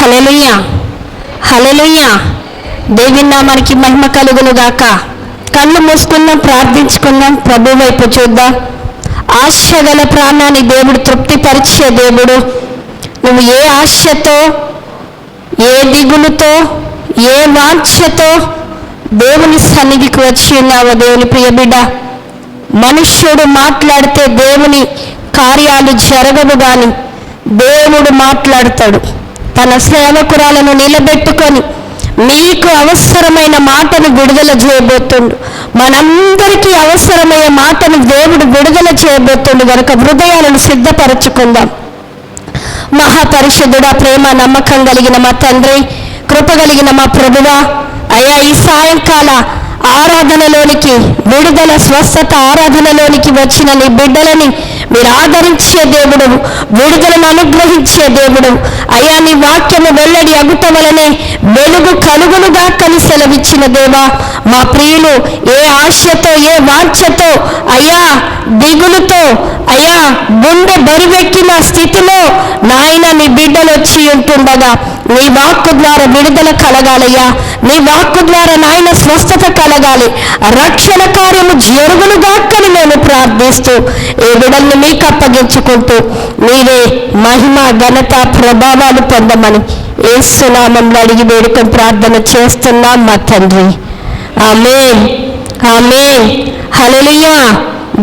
హల్లెలూయా, హల్లెలూయా. దేవుని నామానికి మహిమ కలుగును గాక. కళ్ళు మూసుకుందాం, ప్రార్థించుకుందాం, ప్రభు వైపు చూద్దాం. ఆశ గల ప్రాణాన్ని దేవుడు తృప్తిపరిచే దేవుడు. నువ్వు ఏ ఆశతో, ఏ దిగులుతో, ఏ వాంఛతో దేవుని సన్నిధికి వచ్చి ఉన్నావో దేవుని ప్రియ బిడ్డ, మనుష్యుడు మాట్లాడితే దేవుని కార్యాలు జరగవు కానీ దేవుడు మాట్లాడతాడు. తన సేవకురాలను నిలబెట్టుకొని మీకు అవసరమైన మాటను విడుదల చేయబోతుండు. మనందరికీ అవసరమైన మాటను దేవుడు విడుదల చేయబోతుండు కనుక హృదయాలను సిద్ధపరచుకుందాం. మహాపరిశుద్ధుడా, ప్రేమ నమ్మకం కలిగిన మా తండ్రి, కృప కలిగిన మా ప్రభువా, అయ్యా ఈ సాయంకాల ఆరాధనలోనికి, విడుదల స్వస్థత ఆరాధనలోనికి వచ్చిన నీ బిడ్డలని మీరు ఆదరించే దేవుడు, విడుదలను అనుగ్రహించే దేవుడు. అయ్యా నీ వాక్యము వెల్లడి అగుట వలనే వెలుగు కలుగునుగా కని సెలవిచ్చిన దేవా, మా ప్రియులు ఏ ఆశతో, ఏ వాంఛతో, అయ్యా దిగులుతో, అయ్యా గుండె బరువెక్కిన స్థితిలో నాయన నీ బిడ్డలు వచ్చి ఉంటుండగా నీ వాక్కు ద్వారా విడుదల కలగాలయ్యా. నీ వాక్కు ద్వారా నాయన స్వస్థత కలగాలి, రక్షణ కార్యము జరుగునుగాకని మేము ప్రార్థిస్తూ ఈ బిడ్డల్ని మీకు అప్పగించుకుంటూ మీరే మహిమ, ఘనత, ప్రభావాలు పొందమని యేసు నామములో అడిగి వేడుకొని ప్రార్థన చేస్తున్నాం మా తండ్రి. ఆమేన్, ఆమేన్, హల్లెలూయా.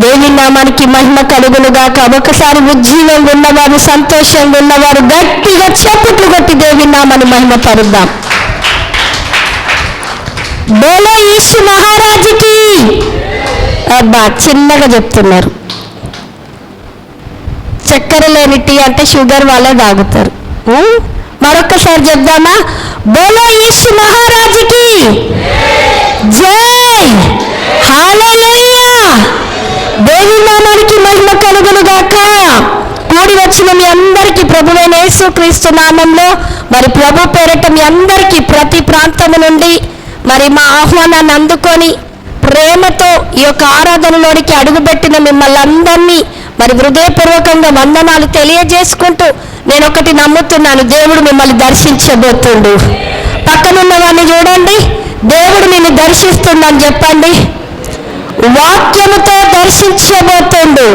దేవుని నామానికి మహిమ కలుగునుగాక. ఒకసారి ఉజ్జీవంగా ఉన్నవారు, సంతోషంగా ఉన్నవారు గట్టిగా చప్పట్లు కొట్టి దేవుని నామాన్ని మహిమ పరుద్దాం. బోలో యేసు మహారాజుకి. అబ్బా చిన్నగా చెప్తున్నారు. చక్కెర లేని టీ అంటే షుగర్ వాళ్ళే తాగుతారు. మరొక్కసారి చెప్దామా? బోలో యేసు మహారాజుకి జై, హల్లెలూయా. దేవుని నామానికి మహిమ కలుగునుగాక. కూడి వచ్చిన మీ అందరికీ ప్రభువైన యేసుక్రీస్తు నామంలో మరి ప్రభు పేరట మీ అందరికీ ప్రతి ప్రాంతము నుండి మరి మా ఆహ్వానాన్ని అందుకొని ప్రేమతో ఈ యొక్క ఆరాధనలోనికి అడుగుపెట్టిన మిమ్మల్ని అందరినీ మరి హృదయపూర్వకంగా వందనాలు తెలియజేసుకుంటూ నేను ఒకటి నమ్ముతున్నాను, దేవుడు మిమ్మల్ని దర్శించబోతుండు. పక్కనున్న వాడిని చూడండి, దేవుడు నిన్ను దర్శిస్తుందని చెప్పండి. వాక్యముతో దర్శించబోతుండు.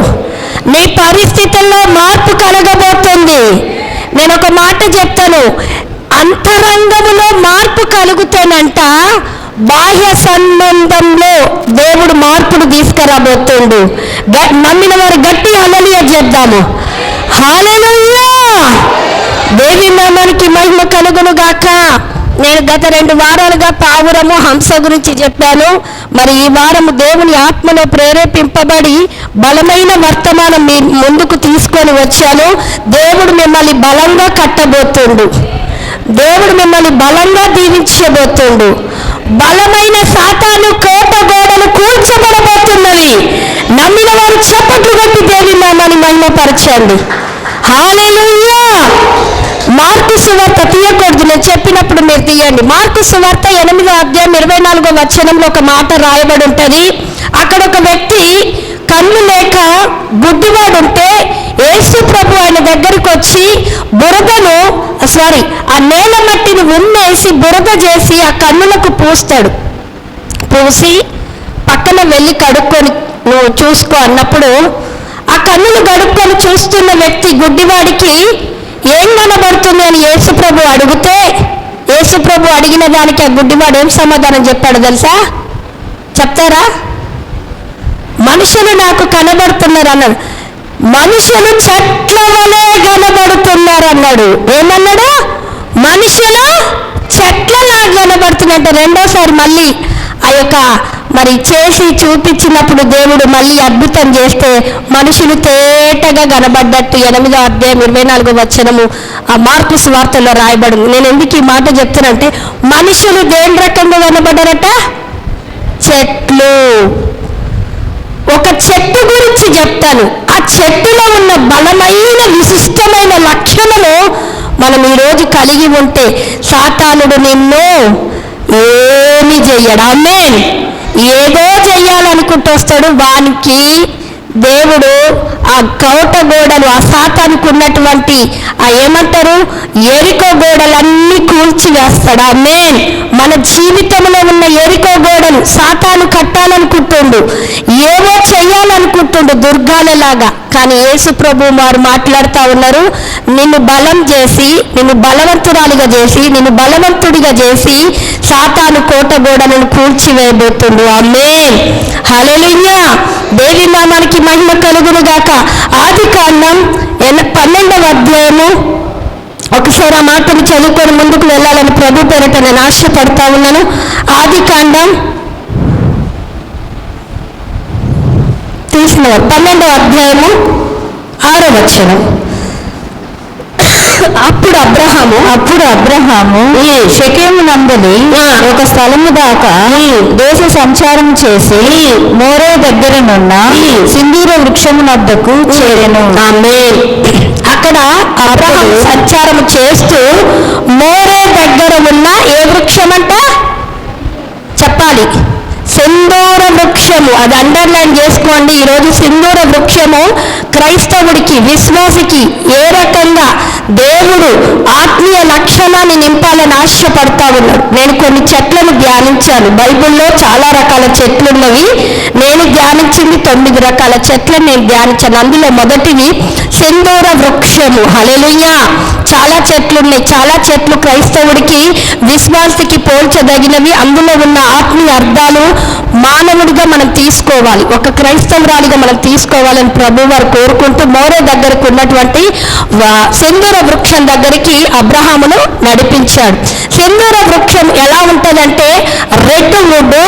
నీ పరిస్థితుల్లో మార్పు కలగబోతుంది. నేను ఒక మాట చెప్తాను, అంతరంగములో మార్పు కలుగుతానంట, బాహ్య సంబంధంలో దేవుడు మార్పును తీసుకురాబోతుండు. నమ్మిన వారు గట్టి హల్లెలూయా చెప్దాము. హల్లెలూయా. దేవుని నామానికి మహిమ కలుగునుగాక. నేను గత 2 వారాలుగా పావురము, హంస గురించి చెప్పాను. మరి ఈ వారము దేవుని ఆత్మలో ప్రేరేపింపబడి బలమైన వర్తమానం మీ ముందుకు తీసుకొని వచ్చాను. దేవుడు మిమ్మల్ని బలంగా కట్టబోతుండు. దేవుడు మిమ్మల్ని బలంగా దీవించబోతుండు. బలమైన సాతాను కోట గోడలు కూల్చబడబోతున్నవి. నమ్మిన వారు చప్పట్లు కొట్టి దేవుని నామాన్ని మహిమపరచండి. హల్లెలూయా. మార్కు సువార్త తీయకూడదు, నేను చెప్పినప్పుడు మీరు తీయండి. మార్కు సువార్త 8వ అధ్యాయం 24వ వచనంలో ఒక మాట రాయబడి ఉంటుంది. అక్కడ ఒక వ్యక్తి కన్ను లేక గుడ్డివాడుంటే యేసు ప్రభు ఆయన దగ్గరికి వచ్చి ఆ నేల మట్టిని ఉమ్మేసి బురద చేసి ఆ కన్నులకు పూస్తాడు. పూసి పక్కన వెళ్ళి కడుక్కొని నువ్వు చూసుకో అన్నప్పుడు ఆ కన్నులు కడుక్కొని చూస్తున్న వ్యక్తి గుడ్డివాడికి ఏం కనబడుతుంది అని యేసుప్రభు అడిగితే యేసుప్రభు అడిగిన దానికి ఆ గుడ్డివాడు ఏం సమాధానం చెప్పాడు తెలుసా? చెప్తారా? మనుషులు నాకు కనబడుతున్నారు అన్నాడు. మనుషులు చెట్ల వలె కనబడుతున్నారు అన్నాడు. ఏమన్నాడు? మనుషులు చెట్లలా కనబడుతున్నట్టు. రెండోసారి మళ్ళీ ఆ యొక్క మరి చేసి చూపించినప్పుడు దేవుడు మళ్ళీ అద్భుతం చేస్తే మనుషులు తేటగా కనబడ్డట్టు 8వ అధ్యాయం 24వ వచనము ఆ మార్కు సువార్తలో రాయబడింది. నేను ఎందుకు ఈ మాట చెప్తానంటే, మనుషులు దేని రకంగా కనబడ్డారట? చెట్లు. ఒక చెట్టు గురించి చెప్తాను. ఆ చెట్టులో ఉన్న బలమైన విశిష్టమైన లక్షణము మనం ఈరోజు కలిగి ఉంటే సాతానుడు నిన్ను ఏమి చెయ్యడు. ఆమేన్. ఏదో చెయ్యాలనుకుంటూ వస్తాడు. వానికి దేవుడు ఆ కోట గోడలు, ఆ సాతానికి ఉన్నటువంటి ఆ ఏమంటారు ఎరికో గోడలన్నీ కూల్చివేస్తాడు. ఆమేన్. మన జీవితంలో ఉన్న ఎరికో గోడను సాతాను కట్టాలనుకుంటుండు, ఏవో చెయ్యాలనుకుంటుండు దుర్గాలలాగా. కానీ యేసు ప్రభు వారు మాట్లాడుతూ ఉన్నారు, నిన్ను బలం చేసి, నిన్ను బలవంతురాలిగా చేసి, నిన్ను బలవంతుడిగా చేసి సాతాను కోట గోడలను కూల్చివేయబోతుండు. ఆమేన్. హల్లెలూయా. దేవి నామానికి మహిమ కలుగును గాక. ఆదికాండం 12వ అధ్యాయము, ఒకసారి ఆ మాటను చదువుకొని ముందుకు వెళ్ళాలని ప్రభు పేరిట నేను ఆశపడతా ఉన్నాను. ఆదికాండం 12వ అధ్యాయము 6వ వచనం. అప్పుడు అబ్రహాము షెకెము నందని ఒక స్థలము దాకా దేశ సంచారం చేసి మోరే దగ్గరనున్న సింధూర వృక్షము వద్దకు చేరెను. ఆమేన్. అక్కడ అబ్రహాము సంచారం చేస్తూ మోరే దగ్గర ఉన్న ఏ వృక్షం అంట చెప్పాలి? సింధూర వృక్షము. అది అండర్లైన్ చేసుకోండి. ఈరోజు సింధూర వృక్షము క్రైస్తవుడికి, విశ్వాసికి ఏ రకంగా దేవుడు ఆత్మీయ లక్షణాన్ని నింపాలని ఆశపడతా ఉన్నాడు. నేను కొన్ని చెట్లను ధ్యానించాను. బైబిల్లో చాలా రకాల చెట్లు ఉన్నవి. నేను ధ్యానించింది 9 రకాల చెట్లను నేను ధ్యానించాను. అందులో మొదటిది సింధూర వృక్షము. హల్లెలూయా. చాలా చెట్లు ఉన్నాయి. చాలా చెట్లు క్రైస్తవుడికి, విశ్వాసికి పోల్చదగినవి. అందులో ఉన్న ఆత్మీయ అర్థాలు మానవుడిగా మనం తీసుకోవాలి, ఒక క్రైస్తవురాలిగా మనం తీసుకోవాలని ప్రభు వారు కోరుకుంటూ మోరే దగ్గరకు ఉన్నటువంటి సింధూర వృక్షం దగ్గరికి అబ్రహామును నడిపించాడు. సింధూర వృక్షం ఎలా ఉంటుందంటే రెడ్ వుడ్,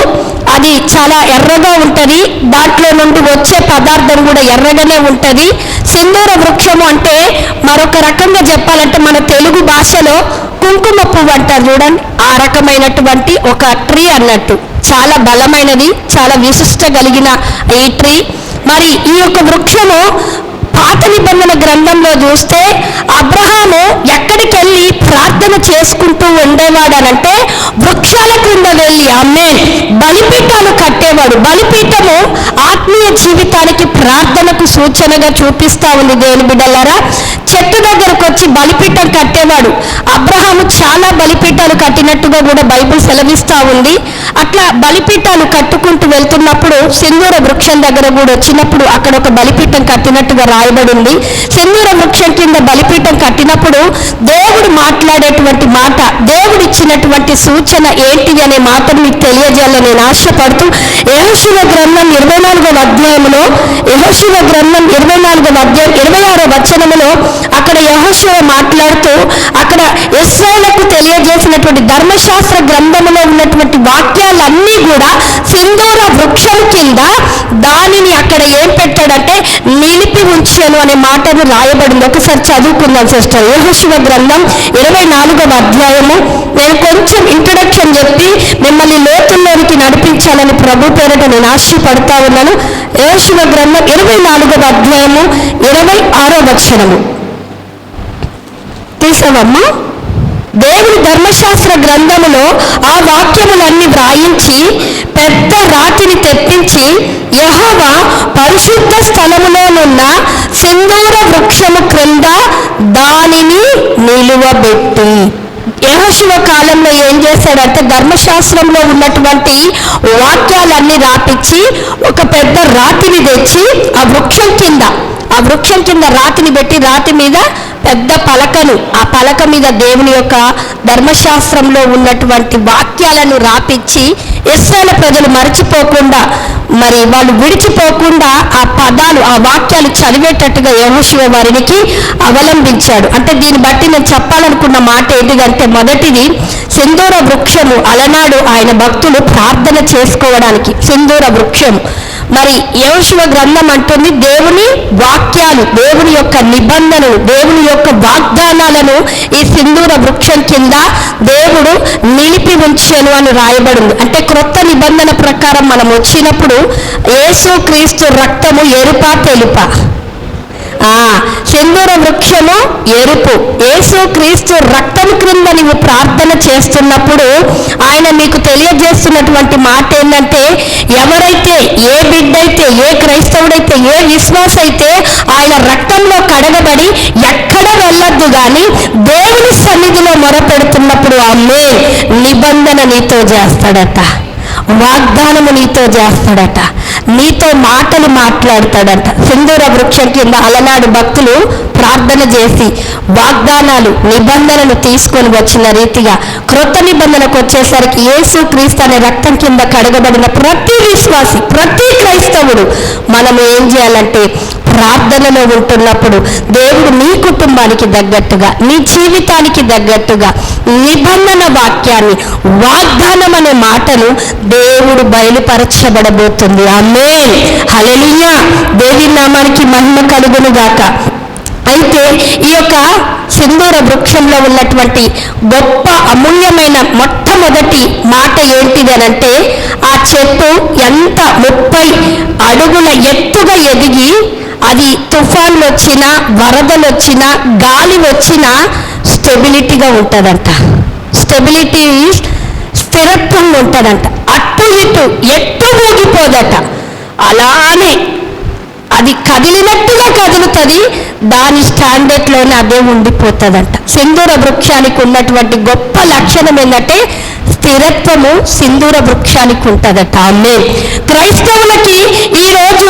అది చాలా ఎర్రగా ఉంటుంది. దాంట్లో నుండి వచ్చే పదార్థం కూడా ఎర్రగానే ఉంటుంది. సింధూర వృక్షము అంటే మరొక రకంగా చెప్పాలంటే మన తెలుగు భాషలో కుంకుమ పువ్వు అంటారు చూడండి, ఆ రకమైనటువంటి ఒక ట్రీ అన్నట్టు. చాలా బలమైనది, చాలా విశిష్ట కలిగిన ఈ ట్రీ. మరి ఈ యొక్క వృక్షము పాత నిబంధన గ్రంథంలో చూస్తే అబ్రహాము ఎక్కడికి వెళ్ళి ప్రార్థన చేసుకుంటూ ఉండేవాడనంటే వృక్షాల క్రింద వెళ్ళి, ఆమేన్, బలిపీఠాలు కట్టేవాడు. బలిపీఠము ఆత్మీయ జీవితానికి, ప్రార్థనకు సూచనగా చూపిస్తా ఉంది. దేవుని బిడ్డలారా, చెట్టు దగ్గరకు వచ్చి బలిపీఠం కట్టేవాడు. అబ్రహాము చాలా బలిపీఠాలు కట్టినట్టుగా కూడా బైబిల్ సెలవిస్తా ఉంది. అట్లా బలిపీఠాలు కట్టుకుంటూ వెళ్తున్నప్పుడు సింధూర వృక్షం దగ్గర కూడా వచ్చినప్పుడు అక్కడ ఒక బలిపీఠం కట్టినట్టుగా రాయబడింది. సింధూర వృక్షం కింద బలిపీఠం కట్టినప్పుడు దేవుడు మాట్లాడేటువంటి మాట, దేవుడు ఇచ్చినటువంటి సూచన ఏంటిది అనే మాటను మీకు తెలియజేయాలని నేను ఆశపడుతూ యెహోషువ గ్రంథం 24వ అధ్యాయంలో, యెహోషువ గ్రంథం 24వ అధ్యాయం 26వ వచనములో అక్కడ యెహోషువ మాట్లాడుతూ అక్కడ ఇశ్రాయేలుకు తెలియజేసినటువంటి ధర్మశాస్త్ర గ్రంథములో ఉన్నటువంటి వాక్యాలన్నీ కూడా సింధూర వృక్షం కింద దానిని అక్కడ ఏం పెట్టాడంటే నిలిపి ఉంచాను అనే మాటను రాయబడింది. ఒకసారి చదువుకుందాం సిస్టర్. యెహోషువ గ్రంథం 24వ అధ్యాయము. నేను కొంచెం ఇంట్రడక్షన్ చెప్పి మిమ్మల్ని లోతుల్లోనికి నడిపించాలని ప్రభు పేరిట నేను ఆశపడతా ఉన్నాను. యెహోషువ గ్రంథం 24వ అధ్యాయము 26వ వచనము తీసావమ్మా. దేవుని ధర్మశాస్త్ర గ్రంథములో ఆ వాక్యములన్నీ వ్రాయించి పెద్ద రాతిని తెప్పించి యెహోవా పరిశుద్ధ స్థలములోనున్న సింధూర వృక్షము క్రింద దానిని నిలువబెట్టి. యెహోషువ కాలంలో ఏం చేశాడంటే ధర్మశాస్త్రంలో ఉన్నటువంటి వాక్యాలన్నీ రాపించి ఒక పెద్ద రాతిని తెచ్చి ఆ వృక్షం కింద రాతిని పెట్టి, రాతి మీద పెద్ద పలకను, ఆ పలక మీద దేవుని యొక్క ధర్మశాస్త్రంలో ఉన్నటువంటి వాక్యాలను రాపించి ఇశ్రాయేలు ప్రజలు మర్చిపోకుండా, మరి వాళ్ళు విడిచిపోకుండా ఆ పదాలు, ఆ వాక్యాలు చదివేటట్టుగా యెహోషువ వారికి అవలంబించాడు. అంటే దీన్ని బట్టి నేను చెప్పాలనుకున్న మాట ఏంటిదంటే, మొదటిది సింధూర వృక్షము. అలనాడు ఆయన భక్తులు ప్రార్థన చేసుకోవడానికి సింధూర వృక్షం. మరి యెహోషువ గ్రంథం అంటుంది దేవుని వాక్యాలు, దేవుని యొక్క నిబంధనలు, దేవుని యొక్క వాగ్దానాలను ఈ సింధూర వృక్షం కింద దేవుడు నిలిపి ఉంచెను అని రాయబడింది. అంటే క్రొత్త నిబంధన ప్రకారం మనం వచ్చినప్పుడు యేసు క్రీస్తు రక్తము ఎరుపా తెలుపా? సింధూర వృక్షము ఎరుపు. యేసు క్రీస్తు రక్తం క్రింద నీవు ప్రార్థన చేస్తున్నప్పుడు ఆయన మీకు తెలియజేస్తున్నటువంటి మాట ఏంటంటే, ఎవరైతే, ఏ బిడ్డైతే, ఏ క్రైస్తవుడైతే, ఏ విశ్వాస అయితే ఆయన రక్తంలో కడగబడి ఎక్కడ వెళ్ళొద్దు కానీ దేవుని సన్నిధిలో మొరపెడుతున్నప్పుడు అమ్మే నిబంధన నీతో చేస్తాడట, వాగ్దానము నీతో చేస్తాడట, నీతో మాటలు మాట్లాడతాడట. సింధూర వృక్షం కింద అలనాడు భక్తులు ప్రార్థన చేసి వాగ్దానాలు నిబంధనలు తీసుకొని వచ్చిన రీతిగా క్రొత్త నిబంధనకు వచ్చేసరికి యేసు క్రీస్తు అనే రక్తం కింద కడగబడిన ప్రతి విశ్వాసి, ప్రతి క్రైస్తవుడు మనం ఏం చేయాలంటే ప్రార్థనలో ఉంటున్నప్పుడు దేవుడు నీ కుటుంబానికి తగ్గట్టుగా, నీ జీవితానికి తగ్గట్టుగా నిబంధన వాక్యాన్ని, వాగ్దానం అనే మాటను దేవుడు బయలుపరచబడబోతుంది. ఆమేన్, హల్లెలూయా. దేవుని నామానికి మహిమ కలుగును గాక. అయితే ఈ యొక్క సింధూర వృక్షంలో ఉన్నటువంటి గొప్ప అమూల్యమైన మొట్టమొదటి మాట ఏంటిది అనంటే, ఆ చెట్టు ఎంత 30 అడుగుల ఎత్తుగా ఎదిగి అది తుఫాన్లు వచ్చినా, వరదలు వచ్చినా, గాలి వచ్చినా స్టెబిలిటీగా ఉంటుందంట. స్టెబిలిటీ, స్థిరత్వంగా ఉంటుందంట. అటు ఇటు ఎట్టు ఊగిపోదట. అలానే అది కదిలినట్టుగా కదులుతుంది, దాని స్టాండర్డ్లోనే అదే ఉండిపోతుందంట. సింధూర వృక్షానికి ఉన్నటువంటి గొప్ప లక్షణం ఏంటంటే స్థిరత్వము సింధూర వృక్షానికి ఉంటుందట. ఆమేన్. క్రైస్తవులకి ఈరోజు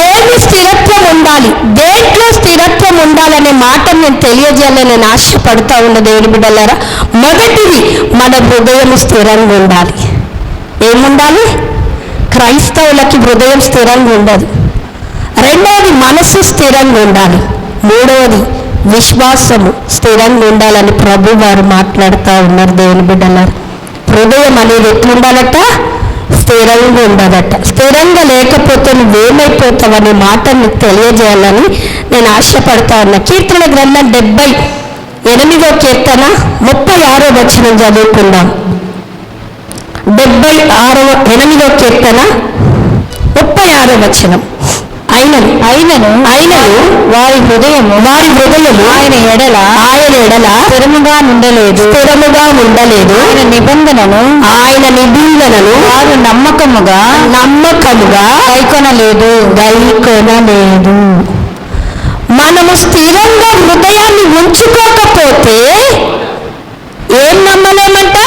ఏది స్థిరత్వం ఉండాలి, దేంట్లో స్థిరత్వం ఉండాలనే మాట నేను తెలియజేయాలని నేను ఆశపడతా ఉన్న దేవుని బిడ్డలారా. మొదటిది, మన హృదయం స్థిరంగా ఉండాలి. ఏముండాలి? క్రైస్తవులకి హృదయం స్థిరంగా ఉండదు. రెండవది, మనసు స్థిరంగా ఉండాలి. మూడవది, విశ్వాసము స్థిరంగా ఉండాలని ప్రభు వారు మాట్లాడుతూ ఉన్నారు. దేవుని బిడ్డలారు, హృదయం అనేది ఎట్లుండాలట? స్థిరంగా ఉండదట. స్థిరంగా లేకపోతే నువ్వేమైపోతావనే మాట నీకు తెలియజేయాలని నేను ఆశపడతా ఉన్నా. కీర్తన గ్రంథం 78వ కీర్తన 36వ వచనం చదువుకుందాం. 78వ కీర్తన 36వ వచనం. అయినను వారి హృదయము ఆయన ఎడల స్థిరముగా ఉండలేదు. ఆయన నిబంధనను వారు నమ్మకముగా గైకొనలేదు. మనము స్థిరంగా హృదయాన్ని ఉంచుకోకపోతే ఏం నమ్మలేమంట?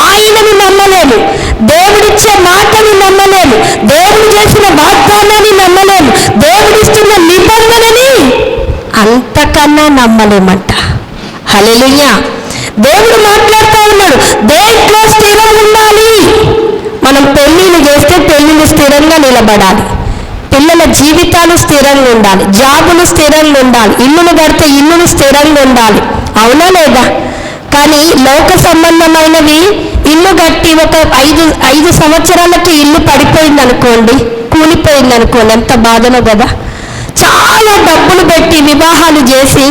ఆయనను నమ్మలేము, దేవుడిచ్చే మాటని నమ్మలేము, దేవుడు చేసిన వాగ్దానాన్ని నమ్మలేము, దేవుడిస్తున్న నిబంధనని అంతకన్నా నమ్మలేమంట. హల్లెలూయా. దేవుడు మాట్లాడుతూ ఉన్నాడు, దేంట్లో స్థిరం ఉండాలి. మనం పెళ్ళిళ్ళు చేస్తే పెళ్ళిళ్ళు స్థిరంగా నిలబడాలి, పిల్లల జీవితాలు స్థిరంగా ఉండాలి, జాబులు స్థిరంగా ఉండాలి, ఇల్లులు కడితే ఇల్లులు స్థిరంగా ఉండాలి. అవునా లేదా? కానీ లోక సంబంధమైనవి ఇల్లు కట్టి ఒక 5 సంవత్సరాలకి ఇల్లు పడిపోయింది అనుకోండి, కూలిపోయింది అనుకోండి, ఎంత బాధనో కదా. చాలా డబ్బులు పెట్టి వివాహాలు చేసి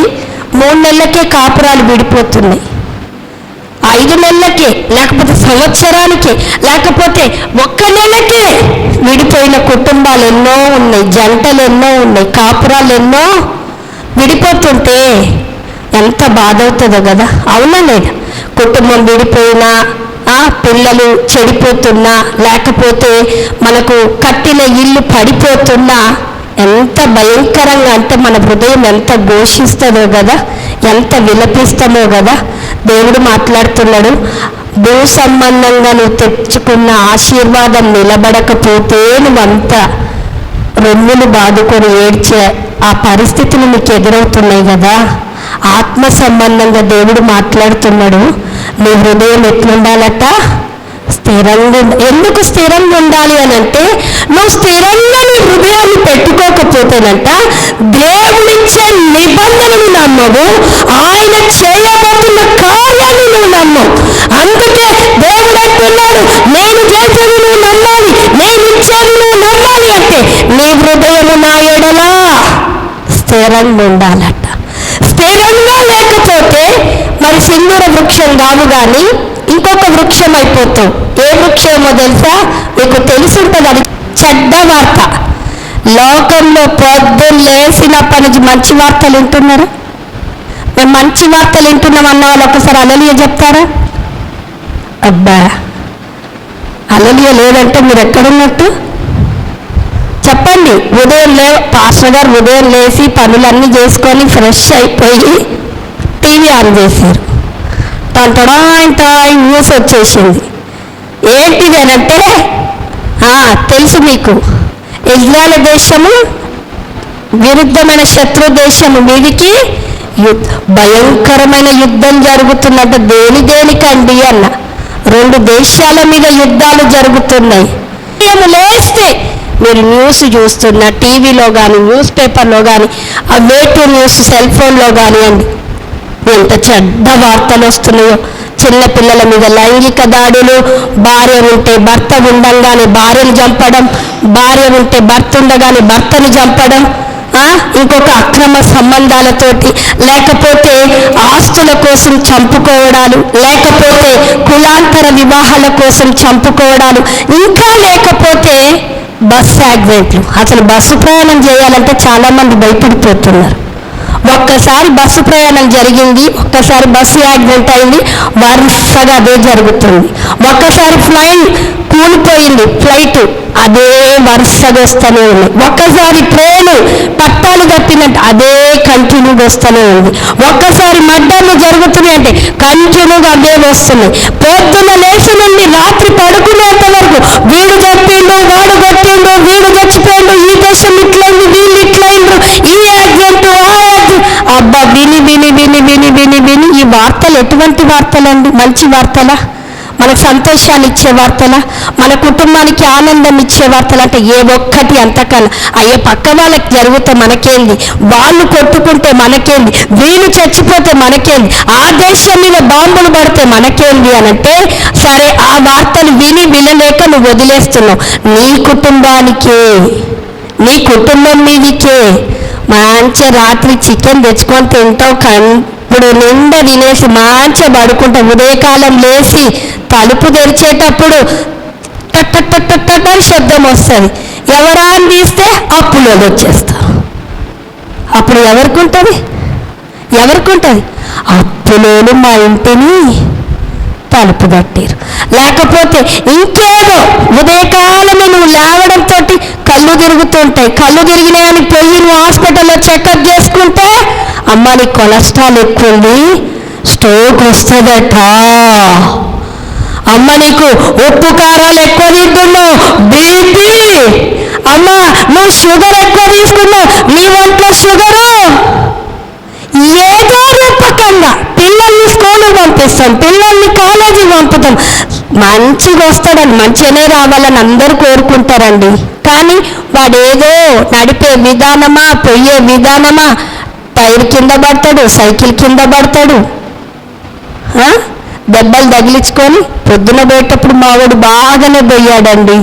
3 నెలలకే కాపురాలు విడిపోతున్నాయి, 5 నెలలకే, లేకపోతే సంవత్సరానికే, లేకపోతే 1 నెలకే విడిపోయిన కుటుంబాలు ఎన్నో ఉన్నాయి, జంటలు ఎన్నో ఉన్నాయి, కాపురాలు ఎన్నో విడిపోతుంటే ఎంత బాధ అవుతుందో కదా. అవునా లేదా? కుటుంబం విడిపోయినా, పిల్లలు చెడిపోతున్నా, లేకపోతే మనకు కట్టిన ఇల్లు పడిపోతున్నా ఎంత భయంకరంగా అంటే మన హృదయం ఎంత ఘోషిస్తుందో కదా, ఎంత విలపిస్తామో కదా. దేవుడు మాట్లాడుతున్నాడు, భూ సంబంధంగా నువ్వు తెచ్చుకున్న ఆశీర్వాదం నిలబడకపోతే నువ్వంతా రొమ్ములు బాదుకొని ఏడ్చే ఆ పరిస్థితులు నీకు ఎదురవుతున్నాయి కదా. ఆత్మ సంబంధంగా దేవుడు మాట్లాడుతున్నాడు, నీ హృదయం ఎట్లుండాలట? స్థిరంగా. ఎందుకు స్థిరంగా ఉండాలి అని అంటే, నువ్వు స్థిరంగా నీ హృదయాన్ని పెట్టుకోకపోతేనంట దేవుడిచ్చే నిబంధనలు నమ్మవు, ఆయన చేయబోతున్న కార్యాన్ని నువ్వు నమ్మవు. అందుకే దేవుడు అంటున్నాడు, నేను చేసేది నువ్వు నమ్మాలి, నేను ఇచ్చేది నువ్వు నమ్మాలి అంటే నీ హృదయము నా ఎడల స్థిరంగా ఉండాలట. స్థిరంగా లేకపోతే మరి సింధూర వృక్షం కాదు కానీ ఇంకొక వృక్షం అయిపోతావు. ఏ వృక్షమో తెలుసా? మీకు తెలుసుంటుంది, అది చెడ్డ వార్త. లోకంలో పొద్దున్న లేసినప్పటి నుంచి మంచి వార్తలు వింటున్నారు. మేము మంచి వార్తలు వింటున్నాం అన్న వాళ్ళు ఒకసారి హల్లెలూయా చెప్తారా? అబ్బా, హల్లెలూయా లేదంటే మీరు ఎక్కడున్నట్టు చెప్పండి. పాస్టర్ గారు ఉదయం లేచి పనులన్నీ చేసుకొని ఫ్రెష్ అయిపోయి టీ టీవీ ఆన్ చేశారు. టాయ్ న్యూస్ వచ్చేసింది. ఏంటిది అని అంటే తెలుసు మీకు, ఇజ్రాయెల్ దేశము విరుద్ధమైన శత్రు దేశము మీదికి భయంకరమైన యుద్ధం జరుగుతున్నట్టు. దేనికండి అన్న, 2 దేశాల మీద యుద్ధాలు జరుగుతున్నాయి. లేస్తే మీరు న్యూస్ చూస్తున్న టీవీలో కానీ న్యూస్ పేపర్లో కానీ అవే న్యూస్ సెల్ ఫోన్లో కానివ్వండి, ఎంత చెడ్డ వార్తలు వస్తున్నాయో. చిన్న పిల్లల మీద లైంగిక దాడులు, భార్య ఉంటే భర్త ఉండంగానే భార్యను చంపడం, భార్య ఉంటే భర్త ఉండగానే భర్తను చంపడం, ఇంకొక అక్రమ సంబంధాలతోటి, లేకపోతే ఆస్తుల కోసం చంపుకోవడాలు, లేకపోతే కులాంతర వివాహాల కోసం చంపుకోవడాలు, ఇంకా లేకపోతే బస్సు యాక్సిడెంట్లు. అసలు బస్సు ప్రయాణం చేయాలంటే చాలామంది భయపడిపోతున్నారు. ఒక్కసారి బస్సు ప్రయాణం జరిగింది, ఒక్కసారి బస్సు యాక్సిడెంట్ అయింది, వరుసగా అదే జరుగుతుంది. ఒక్కసారి ఫ్లైట్ కూలిపోయింది, ఫ్లైట్ అదే వరుసగా వస్తూనే ఉంది. ఒక్కసారి ట్రైను పట్టాలు తప్పినట్టు అదే కంటిన్యూగా వస్తూనే ఉంది. ఒక్కసారి మడ్డర్లు జరుగుతున్నాయి అంటే కంటిన్యూగా అదే వస్తున్నాయి. పొద్దున్న లేచి నుండి రాత్రి పడుకునేంత వరకు వీడు చంపిండు, వాడు కొట్టిండు, వీడు చచ్చిపోయిండు, ఈ దేశం ఇట్లయింది, వీళ్ళు ఇట్లయిండ్రు, ఈ యాక్సిడెంట్, ఆ యాక్సిడెంట్. అబ్బా, విని విని విని విని విని విని ఈ వార్తలు ఎటువంటి వార్తలండి? మంచి వార్తలా? మనకు సంతోషాన్ని ఇచ్చే వార్తలా? మన కుటుంబానికి ఆనందం ఇచ్చే వార్తలు అంటే ఏ ఒక్కటి అంతకన్నా. అయ్యే పక్క వాళ్ళకి జరిగితే మనకేంది, వాళ్ళు కొట్టుకుంటే మనకేంది, వీళ్ళు చచ్చిపోతే మనకేంది, ఆ దేశం మీద బాంబులు పడితే మనకేంది అని అంటే, సరే ఆ వార్తలు విని వినలేక నువ్వు వదిలేస్తున్నావు. నీ కుటుంబానికే, నీ కుటుంబం మీదికే. మంచి రాత్రి చికెన్ తెచ్చుకొని తింటావు, ఇప్పుడు నిండా తినేసి మంచిగా పడుకుంటాం. ఉదయకాలం లేచి తలుపు తెరిచేటప్పుడు టట్టని శబ్దం వస్తుంది. ఎవరా అని తీస్తే అప్పులో వచ్చేస్తారు. అప్పుడు ఎవరికి ఉంటుంది? అప్పులోను మా ఇంటిని తలుపు కట్టారు. లేకపోతే ఇంకేదో ఉదయకాలమే నువ్వు లేవడంతో కళ్ళు తిరుగుతుంటాయి. కళ్ళు తిరిగినాయని పోయి నువ్వు హాస్పిటల్లో చెకప్ చేసుకుంటే, అమ్మ నీ కొలెస్ట్రాల్ ఎక్కువ ఉంది, స్ట్రోక్ వస్తుందట. అమ్మ నీకు ఉప్పు కారాలు ఎక్కువ తింటున్నావు, బీపీ. అమ్మ నువ్వు షుగర్ ఎక్కువ తీసుకున్నావు, నీ ఒంట్లో షుగరు. ఏదో రూపకంగా పిల్లల్ని స్కూల్కి పంపిస్తాం, పిల్లల్ని కాలేజీకి పంపుతాం. మంచిగా వస్తాడని, మంచిగానే రావాలని అందరూ కోరుకుంటారండి. కానీ వాడేదో నడిపే విధానమా, పోయే విధానమా, టైర్ కింద పడతాడు, సైకిల్ కింద పడతాడు, దెబ్బలు తగిలించుకొని. పొద్దున పోయేటప్పుడు మావాడు బాగానే పోయాడండి.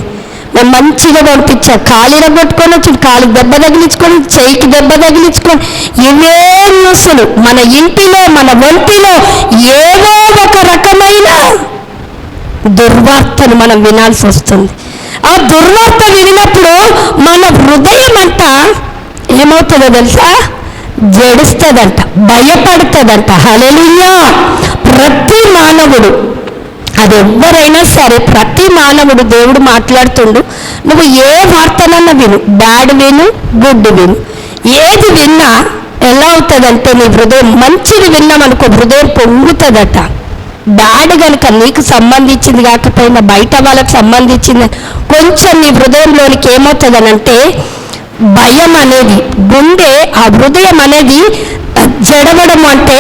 మేము మంచిగా పంపించా, కాలిన కొట్టుకొని వచ్చి కాలికి దెబ్బ తగిలించుకొని, చేయికి దెబ్బ తగిలించుకొని. ఇవే న్యూస్లు మన ఇంటిలో, మన ఒంటిలో ఏదో ఒక రకమైన దుర్వార్తను మనం వినాల్సి వస్తుంది. ఆ దుర్వార్త వినినప్పుడు మన హృదయం అంతా ఏమవుతుందో తెలుసా? జడుస్తుందంట, భయపడుతుందంట. హల్లెలూయా! ప్రతి మానవుడు, అది ఎవరైనా సరే, ప్రతి మానవుడు దేవుడు మాట్లాడుతుండు. నువ్వు ఏ వార్తనన్నా విను, బ్యాడ్ విను, గుడ్ విను. ఏది విన్నా ఎలా అవుతుందంటే, నీ హృదయం మంచిది విన్నామనుకో హృదయం పొంగుతుందట. బ్యాడ్ కనుక నీకు సంబంధించింది కాకపోయినా బయట వాళ్ళకి సంబంధించింది కొంచెం నీ హృదయంలోనికి ఏమవుతుందనంటే, భయం అనేది, గుండె, ఆ హృదయం అనేది జడవడం అంటే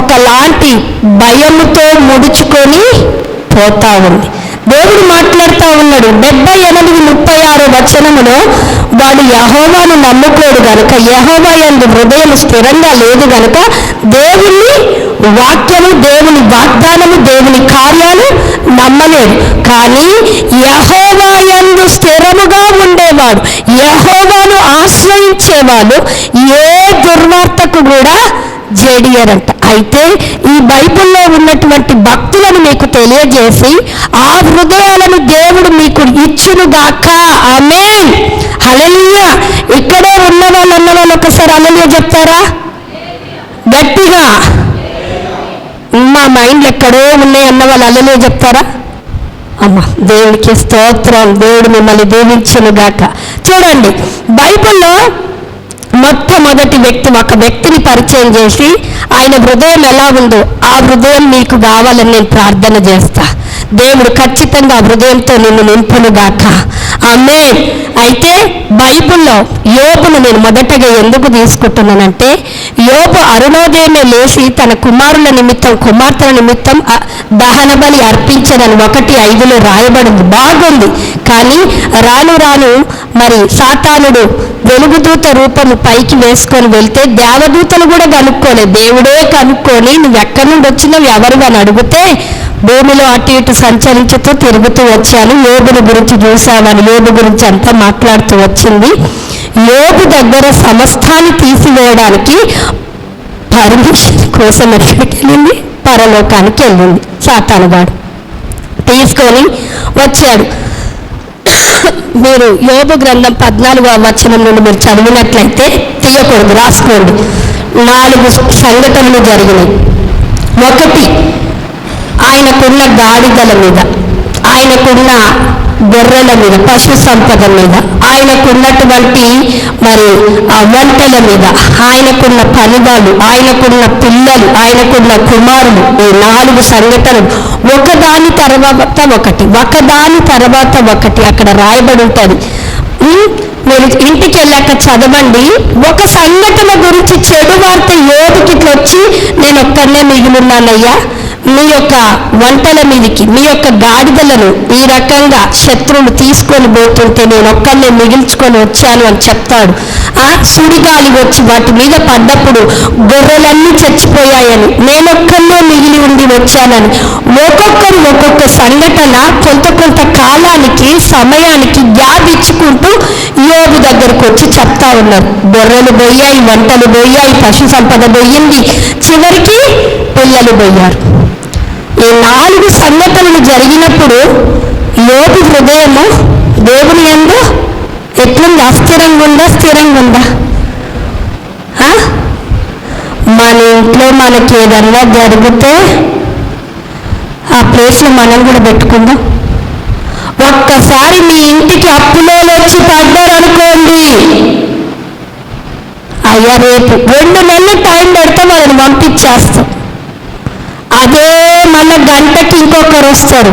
ఒకలాంటి భయముతో ముడుచుకొని పోతా ఉంది. దేవుడు మాట్లాడుతూ ఉన్నాడు 78:36 వాడు యెహోవాను నమ్ముకోడు గనుక, యెహోవా యందు హృదయం స్థిరంగా లేదు గనుక దేవుని వాక్యము, దేవుని వాగ్దానము, దేవుని కార్యాలు నమ్మలేడు. కానీ యెహోవా యందు స్థిరముగా ఉండేవాడు, యెహోవాను ఆశ్రయించేవాడు ఏ దుర్వార్తకు కూడా జేడియరంట. అయితే ఈ బైబిల్లో ఉన్నటువంటి భక్తులను మీకు తెలియజేసి ఆ హృదయాలను దేవుడు మీకు ఇచ్చునుగాక. ఆమేన్, హల్లెలూయా. ఇక్కడే ఉన్న వాళ్ళు అన్న వాళ్ళు ఒకసారి హల్లెలూయా చెప్తారా గట్టిగా? మా మైండ్లు ఎక్కడో ఉన్నాయి అన్న వాళ్ళు హల్లెలూయా చెప్తారా? అమ్మ దేవుడికి స్తోత్రం, దేవుడు మిమ్మల్ని దీవించునుగాక. చూడండి, బైబిల్లో మొట్టమొదటి వ్యక్తి, ఒక వ్యక్తిని పరిచయం చేసి ఆయన హృదయం ఎలా ఉందో ఆ హృదయం నీకు కావాలని నేను ప్రార్థన చేస్తా. దేవుడు ఖచ్చితంగా ఆ హృదయంతో నిన్ను నింపునుగాక. ఆమేన్. అయితే బైబిల్లో యోబును నేను మొదటగా ఎందుకు తీసుకుంటున్నానంటే, యోబు అరుణోదయమే లేచి తన కుమార్తెల నిమిత్తం దహన బలి అర్పించదని 1:5 రాయబడింది. బాగుంది. కానీ రాను రాను మరి సాతానుడు వెలుగుదూత రూపము పైకి వేసుకొని వెళ్తే దేవదూతలు కూడా కనుక్కోలేదు, దేవుడే కనుక్కొని నువ్వు ఎక్కడి నుండి వచ్చినావు ఎవరు అని అడిగితే, భూమిలో అటు ఇటు సంచరించుతూ తిరుగుతూ వచ్చాను, యోబుని గురించి చూసామని యోబు గురించి అంతా మాట్లాడుతూ వచ్చింది. యోబు దగ్గర సమస్తాన్ని తీసివేయడానికి పర్మిషన్ కోసం ఎక్కడికి వెళ్ళింది? పరలోకానికి వెళ్ళింది. సాతానుగాడు తీసుకొని వచ్చాడు. మీరు యోబు గ్రంథం 14వ వచనం నుండి మీరు చదివినట్లయితే, తీయకూడదు, రాసుకోండి. 4 సంఘటనలు జరిగినాయి. 1, ఆయనకున్న గాడిదల మీద, ఆయనకున్న గొర్రెల మీద, పశు సంపద మీద, ఆయనకున్నటువంటి మరి ఆ వంటల మీద, ఆయనకున్న పనివాళ్ళు, ఆయనకున్న పిల్లలు, ఆయనకున్న కుమారులు. ఈ 4 సంఘటనలు ఒకదాని తర్వాత ఒకటి అక్కడ రాయబడి ఉంటుంది. మీరు ఇంటికి వెళ్ళాక చదవండి. ఒక సంఘటన గురించి చెడు వార్త యోబుకి ఇట్లా వచ్చి, నేను ఒక్కనే మిగిలిన్నానయ్యా, మీ యొక్క వంటల మీదకి మీ యొక్క గాడిదలను ఈ రకంగా శత్రువులు తీసుకొని పోతుంటే నేను ఒక్కనే మిగిల్చుకొని వచ్చాను అని చెప్తాడు. ఆ సుడిగాలి వచ్చి వాటి మీద పడ్డప్పుడు గొర్రెలన్నీ చచ్చిపోయాయని, నేనొక్కనే మిగిలి ఉండి వచ్చానని, ఒక్కొక్క సంఘటన కొంత కాలానికి సమయానికి గ్యాప్ ఇచ్చుకుంటూ యోబు దగ్గరకు వచ్చి చెప్తా ఉన్నారు. గొర్రెలు పోయాయి, వంటలు పోయాయి, పశు సంపద పోయింది, చివరికి పిల్లలు పోయారు. ఈ 4 సంఘటనలు జరిగినప్పుడు యోబు హృదయము దేవుని యందు ఎట్లుంది? అస్థిరంగా ఉందా, స్థిరంగా ఉందా? మన ఇంట్లో మనకి ఏదన్నా జరిగితే ఆ ప్లేస్లో మనం కూడా పెట్టుకుందాం. ఒక్కసారి మీ ఇంటికి అప్పులో వచ్చి పడ్డారనుకోండి, అయ్యా రేపు 2 నెలలు టైం పెడితే వాళ్ళని పంపించేస్తాం. అదే మళ్ళీ గంటకి ఇంకొకరు వస్తారు.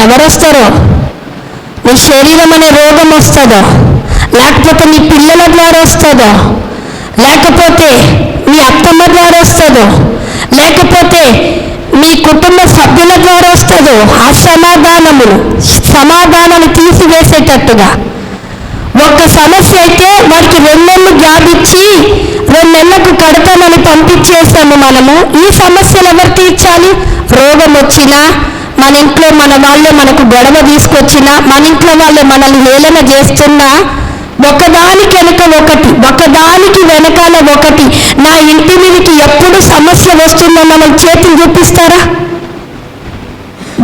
ఎవరు వస్తారో? నీ శరీరం అనే రోగం వస్తుందో, లేకపోతే నీ పిల్లల ద్వారా వస్తుందో, లేకపోతే మీ అత్తమ్మ ద్వారా వస్తుందో, లేకపోతే మీ కుటుంబ సభ్యుల ద్వారా వస్తుందో, సమాధానాన్ని తీసివేసేటట్టుగా. ఒక్క సమస్య అయితే వాడికి 2 నెలలు గ్యాప్ ఇచ్చి 2 నెలలకు కడతామని పంపించేస్తాము మనము. ఈ సమస్యలు ఎవరు తీర్చాలి? రోగం వచ్చినా, మన ఇంట్లో మన వాళ్ళే మనకు గొడవ తీసుకొచ్చినా, మన ఇంట్లో వాళ్ళే మనల్ని హేళన చేస్తున్నా, ఒకదానికి వెనకాల ఒకటి నా ఇంటి మీదకి ఎప్పుడు సమస్య వస్తుందో మనం చేతులు చూపిస్తారా?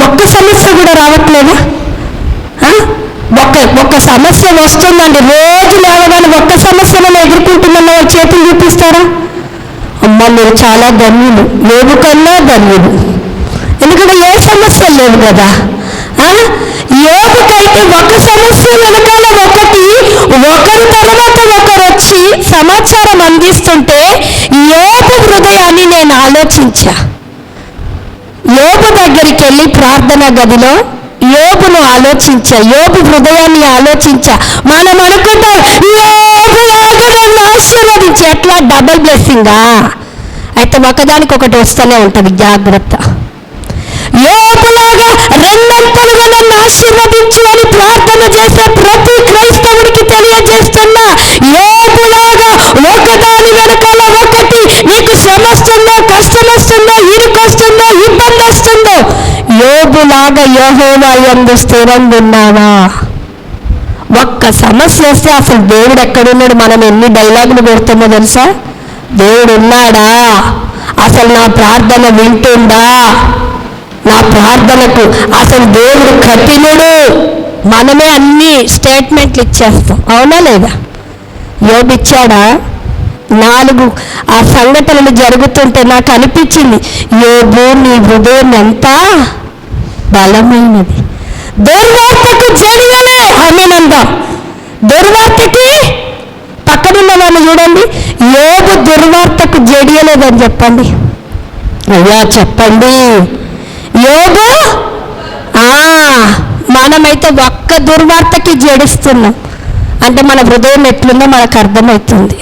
ఒక్క సమస్య కూడా రావట్లేదా? ఒక్క సమస్య వస్తుందండి, రోజు లేవగానే ఒక్క సమస్యలను ఎదుర్కొంటున్న వాళ్ళు చేతులు చూపిస్తారా? అమ్మ మీరు చాలా ధన్యులు, యోబు కన్నా ధన్యులు, ఎందుకంటే ఏ సమస్యలు లేవు కదా. యోబుకైతే ఒక సమస్య వెనకాల ఒకరి తర్వాత ఒకరు వచ్చి సమాచారం అందిస్తుంటే యోబు హృదయాన్ని నేను ఆలోచించా. యోబు దగ్గరికి వెళ్ళి ప్రార్థనా గదిలో యోబును ఆలోచించా, యోబు హృదయాన్ని ఆలోచించా. మనం అనుకుంటాం యోబులాగా నన్ను ఆశీర్వదించి, ఎట్లా డబుల్ బ్లెస్సింగా? అయితే ఒకదానికొకటి వస్తూనే ఉంటుంది, జాగ్రత్త. యోబులాగా 2 నన్ను ఆశీర్వదించు అని ప్రార్థన చేసే ప్రతి క్రైస్తవుడికి తెలియజేస్తున్నా, యోబులాగా ఒకదాని వెనకాల ఒకటి నీకు శ్రమ వస్తుందో, కష్టం వస్తుందో, ఇరుకొస్తుందో, ఇబ్బంది వస్తుందో, యోబులాగా యెహోవా యందు స్థిరంగా ఉన్నావా? ఒక్క సమస్య వస్తే అసలు దేవుడు ఎక్కడున్నాడు? మనం ఎన్ని డైలాగులు పెడుతున్నా తెలుసా? దేవుడు ఉన్నాడా? అసలు నా ప్రార్థన వింటుండా? నా ప్రార్థనకు అసలు దేవుడు కఠినుడు? మనమే అన్ని స్టేట్మెంట్లు ఇచ్చేస్తాం, అవునా లేదా? యోబు ఇచ్చాడా? 4 ఆ సంఘటనలు జరుగుతుంటే నాకు అనిపించింది, యోబు నీ హృదయం ఎంత బలమైనది. దుర్వార్తకు జడియలే ఆమెనందాం, దుర్వార్తకి పక్కనున్న వాళ్ళు చూడండి, యోబు దుర్వార్తకు జడియలేదని చెప్పండి. అయ్యా చెప్పండి. యోబు మనమైతే ఒక్క దుర్వార్తకి జడిస్తున్నాం అంటే మన హృదయం ఎట్లుందో మనకు అర్థమవుతుంది.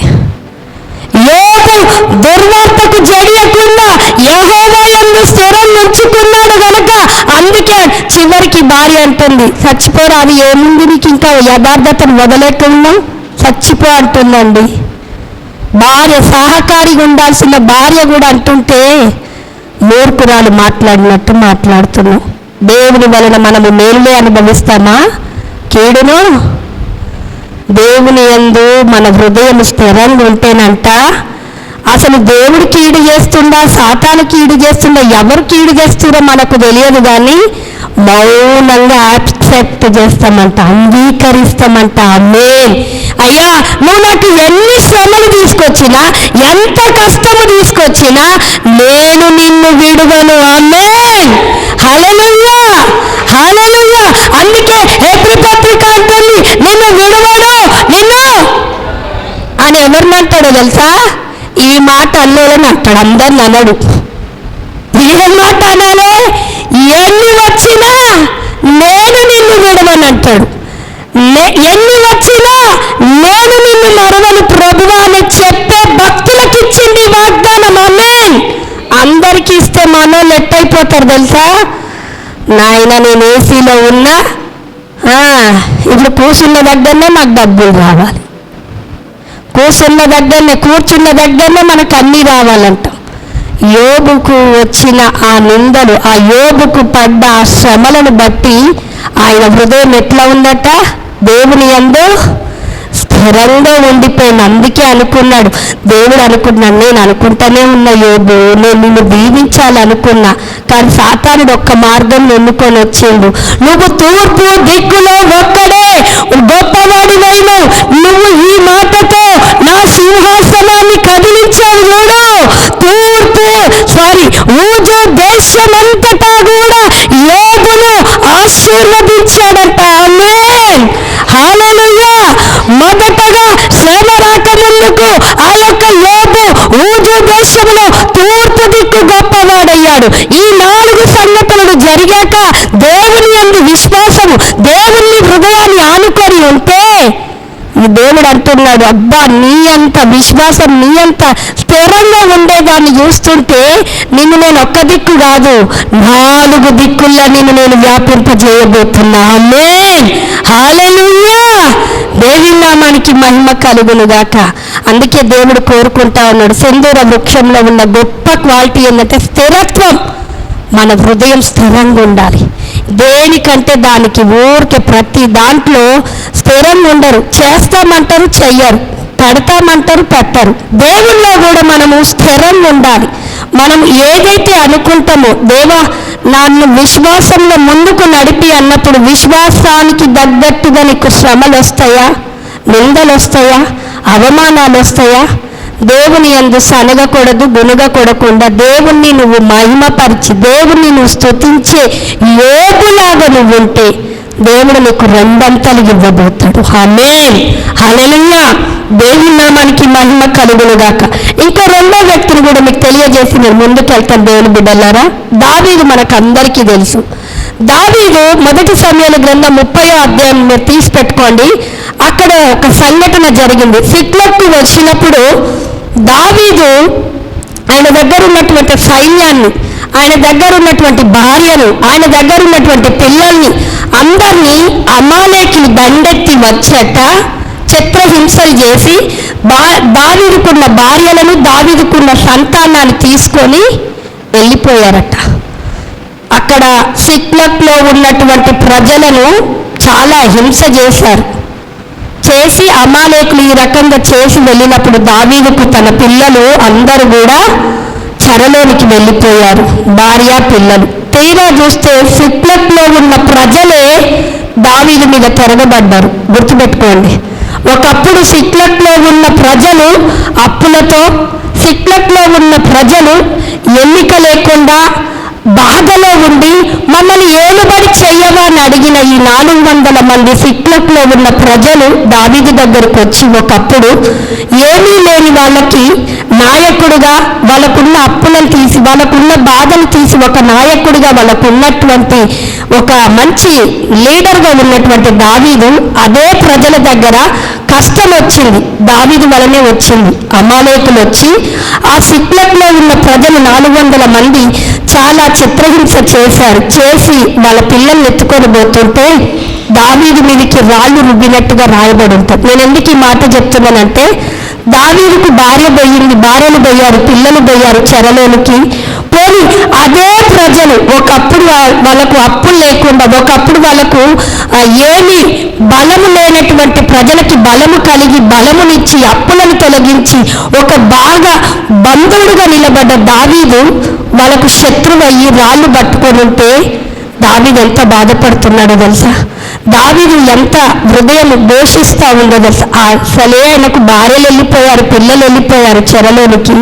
యోబు దుర్వార్తకు జడియకుండా యెహోవా యందు స్థిరం ఉంచుకున్నాడు కనుక అందుకే చివరికి భార్య అంటుంది, చచ్చిపోరాదు, ఏముంది నీకు ఇంకా యథార్థతను వదలేకుండా చచ్చిపో అంటుందండి. భార్య సహకారిగా ఉండాల్సిన భార్య కూడా అంటుంటే మూర్ఖురాలు మాట్లాడినట్టు మాట్లాడుతున్నాం. దేవుని వలన మనము మేలులే అనుభవిస్తామా కీడును? దేవుని యందు మన హృదయం స్థిరంగా ఉంటేనంట అసలు దేవుడు కీడు చేస్తుండా సాతాను కీడు చేస్తుండా ఎవరు కీడు చేస్తుందో మనకు తెలియదు, కానీ మౌనంగా యాక్సెప్ట్ చేస్తామంట, అంగీకరిస్తామంట. ఆమేన్. అయ్యా నువ్వు నాకు ఎన్ని శ్రమలు తీసుకొచ్చినా ఎంత కష్టము తీసుకొచ్చినా నేను నిన్ను విడువను. ఆమేన్. హల్లెలూయా, హల్లెలూయా. అందుకే హెబ్రీ పత్రిక అంటుంది, నిన్ను విడువను నిన్ను అని ఎవరినంటాడో తెలుసా? ఈ మాట అల్లోలని అంటాడు, అందరిని అనడు. ఏ మాట అనాలే? ఎన్ని వచ్చినా నేను నిన్ను విడవని అంటాడు. ఎన్ని వచ్చినా నేను నిన్ను మరవను ప్రభువా అని చెప్పే భక్తులకు ఇచ్చింది వాగ్దానం. ఆమేన్. అందరికీ ఇస్తే మనోళ్ళు ఎట్టయిపోతారు తెలుసా? నాయన నేను ఏసీలో ఉన్నా ఇప్పుడు కూర్చున్న దగ్గరనే నాకు డబ్బులు రావాలి, కూర్చున్న దగ్గరనే మనకు అన్నీ రావాలంట. యోబుకు వచ్చిన ఆ నిందలు, ఆ యోబుకు పడ్డ ఆ శ్రమలను బట్టి ఆయన హృదయం ఎట్లా ఉందట? దేవుని యందు స్థిరంగా ఉండిపోయింది. అందుకే అనుకున్నాడు, దేవుడు అనుకున్నాడు, నేను అనుకుంటానే ఉన్నా యోబు, నేను నిన్ను దీవించాలనుకున్నా, కానీ సాతానుడు ఒక్క మార్గం ఎన్నుకొని వచ్చిండు. నువ్వు తూర్పు దిక్కులో ఒక్కడే గొప్పవాడివైను, నువ్వు ఈ మాటతో నా సింహాసనాన్ని కదిలించావు చూడు. ఊజు దేశమంతటా కూడా యోబును ఆశీర్వదించాడంట. ఆమేన్. హల్లెలూయా. మొదటగా శ్రమ రాకముందుకు ఆ యొక్క యోబు ఊజు దేశంలో తూర్పు దిక్కు గొప్పవాడయ్యాడు. ఈ 4 సంగతులు జరిగాక దేవుని యందు విశ్వాసము, దేవుని హృదయాన్ని ఆనుకొని ఉంటే ఈ దేవుడు అంటున్నాడు, అబ్బా నీ అంత విశ్వాసం, నీ అంత స్థిరంగా ఉండేదాన్ని చూస్తుంటే నిన్ను నేను ఒక్క దిక్కు కాదు 4 దిక్కుల్లో నేను వ్యాపింపజేయబోతున్నా. ఆమేన్. హల్లెలూయా. దేవుని నామానికి మహిమ కలుగునుగాక. అందుకే దేవుడు కోరుకుంటా ఉన్నాడు, సింధూర వృక్షంలో ఉన్న గొప్ప క్వాలిటీ ఏంటంటే స్థిరత్వం. మన హృదయం స్థిరంగా ఉండాలి. దేనికంటే దానికి ఊరికే ప్రతి దాంట్లో స్థిరంగా ఉండరు. చేస్తామంటారు, చెయ్యరు. పెడతామంటారు, పెట్టరు. దేవుల్లో కూడా మనము స్థిరంగా ఉండాలి. మనం ఏదైతే అనుకుంటామో, దేవా నన్ను విశ్వాసంలో ముందుకు నడిపి అన్నప్పుడు విశ్వాసానికి తగ్గట్టుగా నీకు శ్రమలు వస్తాయా, నిందలు వస్తాయా, అవమానాలు వస్తాయా? దేవుని యందు సనగకూడదు, గునుగకూడకుండా దేవుణ్ణి నువ్వు మహిమపరిచి దేవుణ్ణి నువ్వు స్తుతించే యోబులాగా నువ్వు ఉంటే దేవుడు నీకు 2 అంతలు ఇవ్వబోతాడు. ఆమేన్. హల్లెలూయా. దేవుని నామానికి మహిమ కలుగునుగాక. ఇంకా 2వ వ్యక్తిని కూడా మీకు తెలియజేసి నేను ముందుకు వెళ్తాను. దేవుని బిడ్డలారా, దావీదు మనకు అందరికీ తెలుసు. దావీదు 1 సమూయేలు గ్రంథం 30వ అధ్యాయం మీరు తీసి పెట్టుకోండి. అక్కడ ఒక సంఘటన జరిగింది. సిక్లగ్కు వచ్చినప్పుడు దావీదు ఆయన దగ్గర ఉన్నటువంటి సైన్యాన్ని, ఆయన దగ్గర ఉన్నటువంటి భార్యను, ఆయన దగ్గర ఉన్నటువంటి పిల్లల్ని అందరినీ అమాలేకులు దండెత్తి వచ్చేట చిత్రహింసలు చేసి దావీదుకున్న భార్యలను, దావీదుకున్న సంతానాన్ని తీసుకొని వెళ్ళిపోయారట. అక్కడ సిక్లగ్లో ఉన్నటువంటి ప్రజలను చాలా హింస చేసి అమాలేకులు ఈ రకంగా చేసి వెళ్ళినప్పుడు దావీదుకు తన పిల్లలు అందరూ కూడా చెరలోనికి వెళ్ళిపోయారు, భార్య పిల్లలు. తీరా చూస్తే సిక్లగ్లో ఉన్న ప్రజలే దావీదు మీద తిరగబడ్డారు. గుర్తుపెట్టుకోండి, ఒకప్పుడు సిక్లగ్లో ఉన్న ప్రజలు అప్పులతో, సిక్లగ్లో ఉన్న ప్రజలు ఎన్నిక లేకుండా బాధ బాధలో ఉండి మమ్మల్ని ఏలుబడి చెయ్యవా అని అడిగిన ఈ 400 మంది సిక్లక్లో ఉన్న ప్రజలు దావీదు దగ్గరకు వచ్చి ఒకప్పుడు ఏమీ లేని వాళ్ళకి నాయకుడుగా, వాళ్ళకున్న అప్పులను తీసి, వాళ్ళకున్న బాధలు తీసి ఒక నాయకుడిగా, వాళ్ళకు ఉన్నటువంటి ఒక మంచి లీడర్గా ఉన్నటువంటి దావీదు అదే ప్రజల దగ్గర కష్టం వచ్చింది, దావీదు వలనే వచ్చింది. అమాలేకులు వచ్చి ఆ సిక్లక్లో ఉన్న ప్రజలు 400 మంది చాలా చిత్రహింస చేసి వాళ్ళ పిల్లల్ని ఎత్తుకొని పోతుంటే దావీదు మీదకి రాళ్ళు రుబ్బినట్టుగా రాయబడి ఉంటుంది. నేను ఎందుకు ఈ మాట చెప్తున్నానంటే, దావీదుకు భార్యలు పోయారు, పిల్లలు పోయారు చెరలోనికి. పోనీ అదే ప్రజలు ఒకప్పుడు వాళ్ళకు అప్పులు లేకుండా, ఒకప్పుడు వాళ్ళకు ఏమి బలము లేనటువంటి ప్రజలకి బలము కలిగి, బలమునిచ్చి, అప్పులను తొలగించి ఒక బాగా బంధువుడుగా నిలబడ్డ దావీదు వాళ్ళకు శత్రువయ్యి రాళ్ళు పట్టుకొని ఉంటే దావీదు ఎంత బాధపడుతున్నాడో తెలుసా? దావీదు ఎంత హృదయం దోషిస్తూ ఉందో తెలుసా? అసలే ఆయనకు భార్యలు వెళ్ళిపోయారు, పిల్లలు వెళ్ళిపోయారు చెరలోనికి.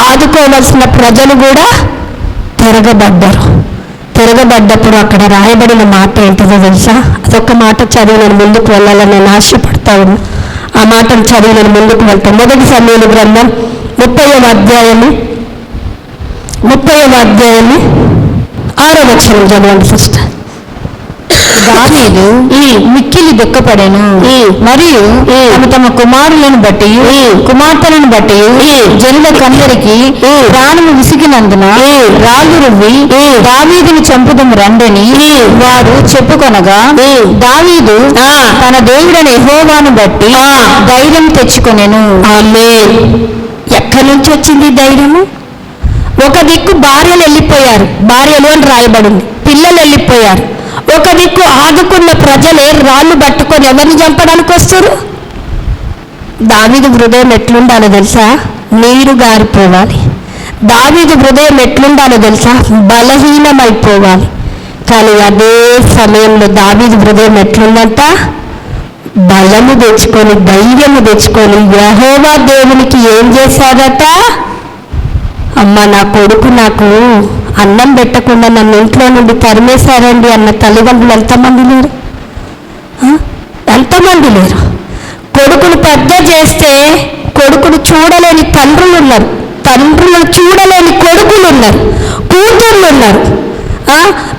ఆదుకోవలసిన ప్రజలు కూడా తిరగబడ్డప్పుడు అక్కడ రాయబడిన మాట ఏంటో తెలుసా? అదొక మాట చదివి నేను ముందుకు వెళ్ళాలని నేను ఆశపడతా ఉన్నా. ఆ మాటను చదివి నేను ముందుకు వెళ్తాను. 1 సమూయేలు గ్రంథం 30వ అధ్యాయము 6వ వచనం చదవండి సిస్టర్. దావీదు మిక్కిలి దుఃఖపడెను, మరియు తమ కుమారులను బట్టి కుమార్తెలను బట్టి జనులకందరికి ప్రాణము విసిగినందున రాళ్ళు రువ్వి దావీదుని చంపుదము రండని వారు చెప్పుకొనగా, దావీదు తన దేవుడైన యెహోవాను బట్టి ధైర్యం తెచ్చుకొనెను. ఆమేన్. ఎక్కడి నుంచి వచ్చింది ధైర్యము? ఒక దిక్కు భార్యలు వెళ్ళిపోయారు, భార్యలు అని రాయబడింది, పిల్లలు వెళ్ళిపోయారు. ఒక దిక్కు ఆదుకున్న ప్రజలే రాళ్ళు పట్టుకొని ఎవరిని చంపడానికి వస్తారు? దావీదు హృదయం ఎట్లుండాలో తెలుసా? నీరు గారిపోవాలి. దావీదు హృదయం ఎట్లుండాలో తెలుసా? బలహీనమైపోవాలి. కానీ అదే సమయంలో దావీదు హృదయం ఎట్లుందంట? బలము తెచ్చుకొని, ధైర్యము తెచ్చుకొని, యెహోవా దేవునికి ఏం చేశాడట? అమ్మ, నా కొడుకు నాకు అన్నం పెట్టకుండా నన్ను ఇంట్లో నుండి తరిమేశారండి అన్న తల్లిదండ్రులు ఎంతమంది లేరు? కొడుకును పెద్ద చేస్తే కొడుకును చూడలేని తండ్రులు ఉన్నారు, తండ్రులను చూడలేని కొడుకులు ఉన్నారు, కూతుర్లు ఉన్నారు.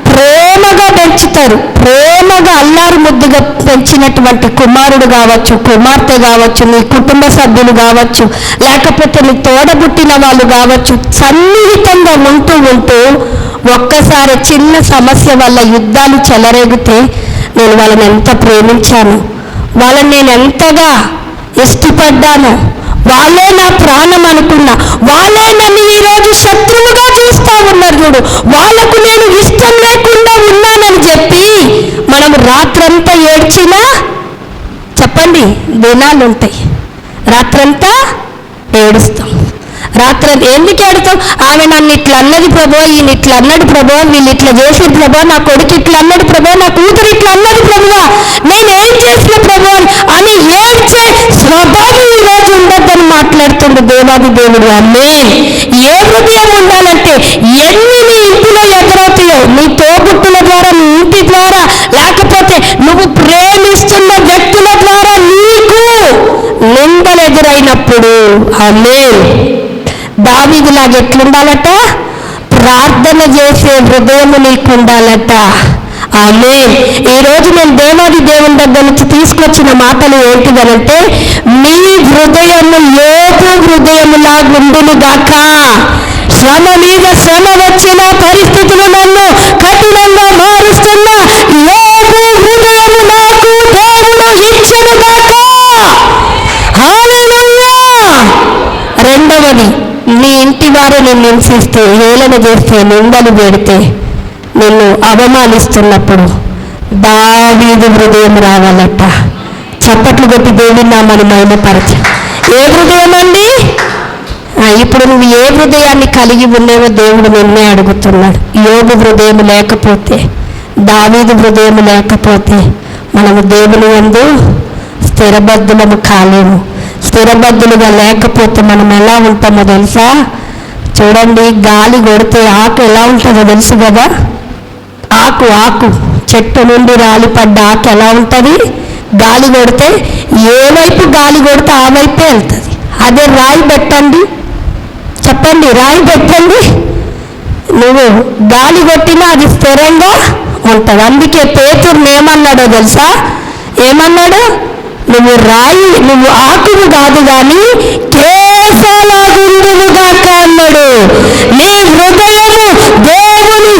ప్రేమగా పెంచుతారు, ప్రేమగా అల్లారు ముద్దుగా పెంచినటువంటి కుమారుడు కావచ్చు, కుమార్తె కావచ్చు, నీ కుటుంబ సభ్యులు కావచ్చు, లేకపోతే నీ తోడబుట్టిన వాళ్ళు కావచ్చు, సన్నిహితంగా ఉంటూ ఒక్కసారి చిన్న సమస్య వల్ల యుద్ధాలు చెలరేగితే నేను వాళ్ళని ఎంత ప్రేమించాను, వాళ్ళని నేను ఎంతగా ఇష్టపడ్డాను, వాళ్ళే నా ప్రాణం అనుకున్నా, వాళ్ళే నన్ను ఈరోజు శత్రువుగా చూస్తూ ఉన్నారు చూడు, వాళ్ళకు నేను ఇష్టం లేకుండా ఉన్నానని చెప్పి మనం రాత్రంతా ఏడ్చినా చెప్పండి దినాలు ఉంటాయి. రాత్రంతా ఏడుస్తాం. రాత్రి ఎందుకు ఏడుతాం? ఆమె నన్ను ఇట్లా అన్నది ప్రభో, ఈయన ఇట్లా అన్నాడు ప్రభో, వీళ్ళు ఇట్లా చేసిన ప్రభో, నా కొడుకు ఇట్లా అన్నాడు ప్రభో, నా కూతురు ఇట్లా అన్నది ప్రభువా, నేను ఏం చేసిన ప్రభు అని ఏడ్చే స్వభావం ఈరోజు ఉండద్దని మాట్లాడుతుండే దేవాది దేవుడు. ఆమేన్. ఏ హృదయం ఉండాలంటే ఎన్ని నీ ఇంటిలో ఎదురవుతాయో, నీ తోబుట్టుల ద్వారా, నీ ఇంటి ద్వారా, లేకపోతే నువ్వు ప్రేమిస్తున్న వ్యక్తుల ద్వారా నీకు నిందలు ఎదురైనప్పుడు ఆమేన్. దావీదులాగా ఎట్లుండాలట? ప్రార్థన చేసే హృదయం నీకు ఉండాలట. ఆమేన్. ఈరోజు నేను దేవాది దేవుని దగ్గర నుంచి తీసుకొచ్చిన మాటలు ఏంటిదనంటే, మీ హృదయము యోబు హృదయములాగుండును గాక. శ్రమ మీద శ్రమ వచ్చిన పరిస్థితులు నన్ను కఠినంగా మారుస్తున్న యోబు హృదయము నాకు దేవుడు ఇచ్చెను గాక. హల్లెలూయా. రెండవది, నీ ఇంటి వారు నిన్ను హింసిస్తే, హేళన చేస్తే, నిందలు పెడితే, నిన్ను అవమానిస్తున్నప్పుడు దావీదు హృదయం రావాలట. చప్పట్లు కొట్టి దేవుని నామాన్ని మహిమపరచ. ఏ హృదయం అండి? ఇప్పుడు నువ్వు ఏ హృదయాన్ని కలిగి ఉన్నావో దేవుడు నిన్నే అడుగుతున్నాడు. యోబు హృదయం లేకపోతే, దావీదు హృదయం లేకపోతే మనము దేవుని యందు స్థిరబద్ధులము కాలేము. స్థిరబద్ధులుగా లేకపోతే మనం ఎలా ఉంటామో తెలుసా? చూడండి, గాలి కొడితే ఆకు ఎలా ఉంటుందో తెలుసు కదా. ఆకు చెట్టు నుండి రాలిపడ్డ ఆకు ఎలా ఉంటుంది? గాలి కొడితే ఏ వైపు గాలి కొడితే ఆ వైపే వెళ్తుంది. అదే రాయి పెట్టండి, చెప్పండి, రాయి పెట్టండి, నువ్వు గాలి కొట్టినా అది స్థిరంగా ఉంటుంది. అందుకే పేతురుని ఏమన్నాడో తెలుసా? ఏమన్నాడు? నువ్వు ఆకువు కాదు కానీ కేశాలాగుండునుగాక అన్నాడు. నీ హృదయము దేవుని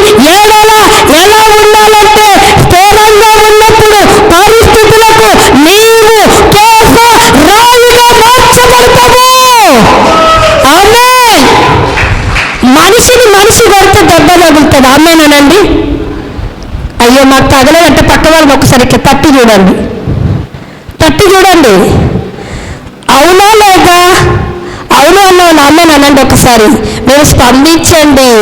ఎలా ఉండాలంటే స్థిరంగా ఉన్నప్పుడు పరిస్థితులకు నీవు కేశ రాయిగా మార్చబడతావు. ఆమేన్. మనిషి కొడితే దెబ్బ తగులుతుంది. ఆమేనండి. అయ్యో మాకు తగలేదంటే పక్క వాళ్ళని ఒకసారి తట్టి చూడండి. అవునా లేదా? అవును అన్నాను. అమ్మేనండి ఒకసారి మీరు స్పందించండి.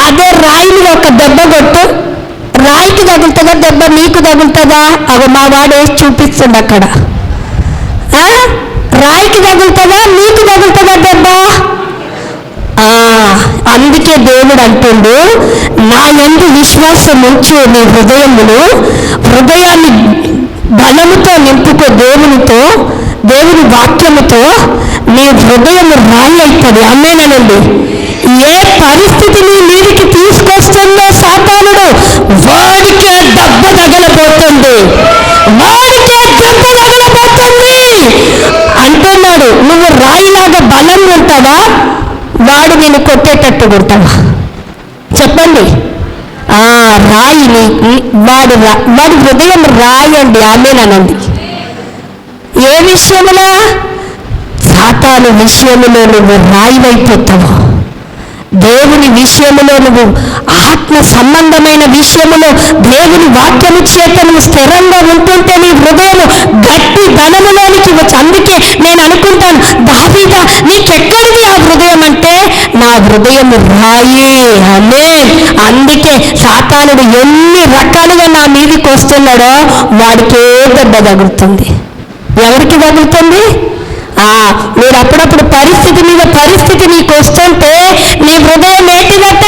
అదే రాయిని ఒక దెబ్బ కొట్టు, రాయికి తగులుతుందా దెబ్బ నీకు తగులుతుందా? అవి మా వాడు వేసి చూపిస్తుంది అక్కడ. రాయికి తగులుతుందా నీకు తగులుతుందా దెబ్బ? అందుకే దేవుడు అంటుండు, నా యందు విశ్వాసం ఉంచు, నీ హృదయాన్ని బలముతో నింపుకో, దేవుని వాక్యముతో నీ హృదయం రాయి అవుతుంది. ఆమేనండి. ఏ పరిస్థితిని మీదికి తీసుకొస్తుందో సాతానుడు వాడికే దెబ్బ తగలబోతుంది అంటున్నాడు. నువ్వు రాయిలాగా బలం ఉంటావా, వాడు నేను కొట్టేటట్టు కొడతావా? చెప్పండి. రాయిని వాడి హృదయం రాయండి. ఆమేనండి. ఏ విషయంలో? సాతాను విషయంలో నువ్వు రాయివైపోతావు. దేవుని విషయంలో నువ్వు ఆత్మ సంబంధమైన విషయంలో దేవుని వాక్యము చేత నువ్వు స్థిరంగా ఉంటుంటే నీ హృదయం గట్టి ధనములోనికి వచ్చి. అందుకే నేను అనుకుంటాను, దావీదా నీకెక్కడిది ఆ హృదయం అంటే, నా హృదయం రాయి. ఆమేన్. అందుకే సాతానుడు ఎన్ని రకాలుగా నా మీదకి వస్తున్నాడో వాడికే దెబ్బ తగులుతుంది. ఎవరికి తగులుతుంది? మీరు అప్పుడప్పుడు పరిస్థితి మీద పరిస్థితి నీకు వస్తుంటే నీ హృదయం ఏంటిదట?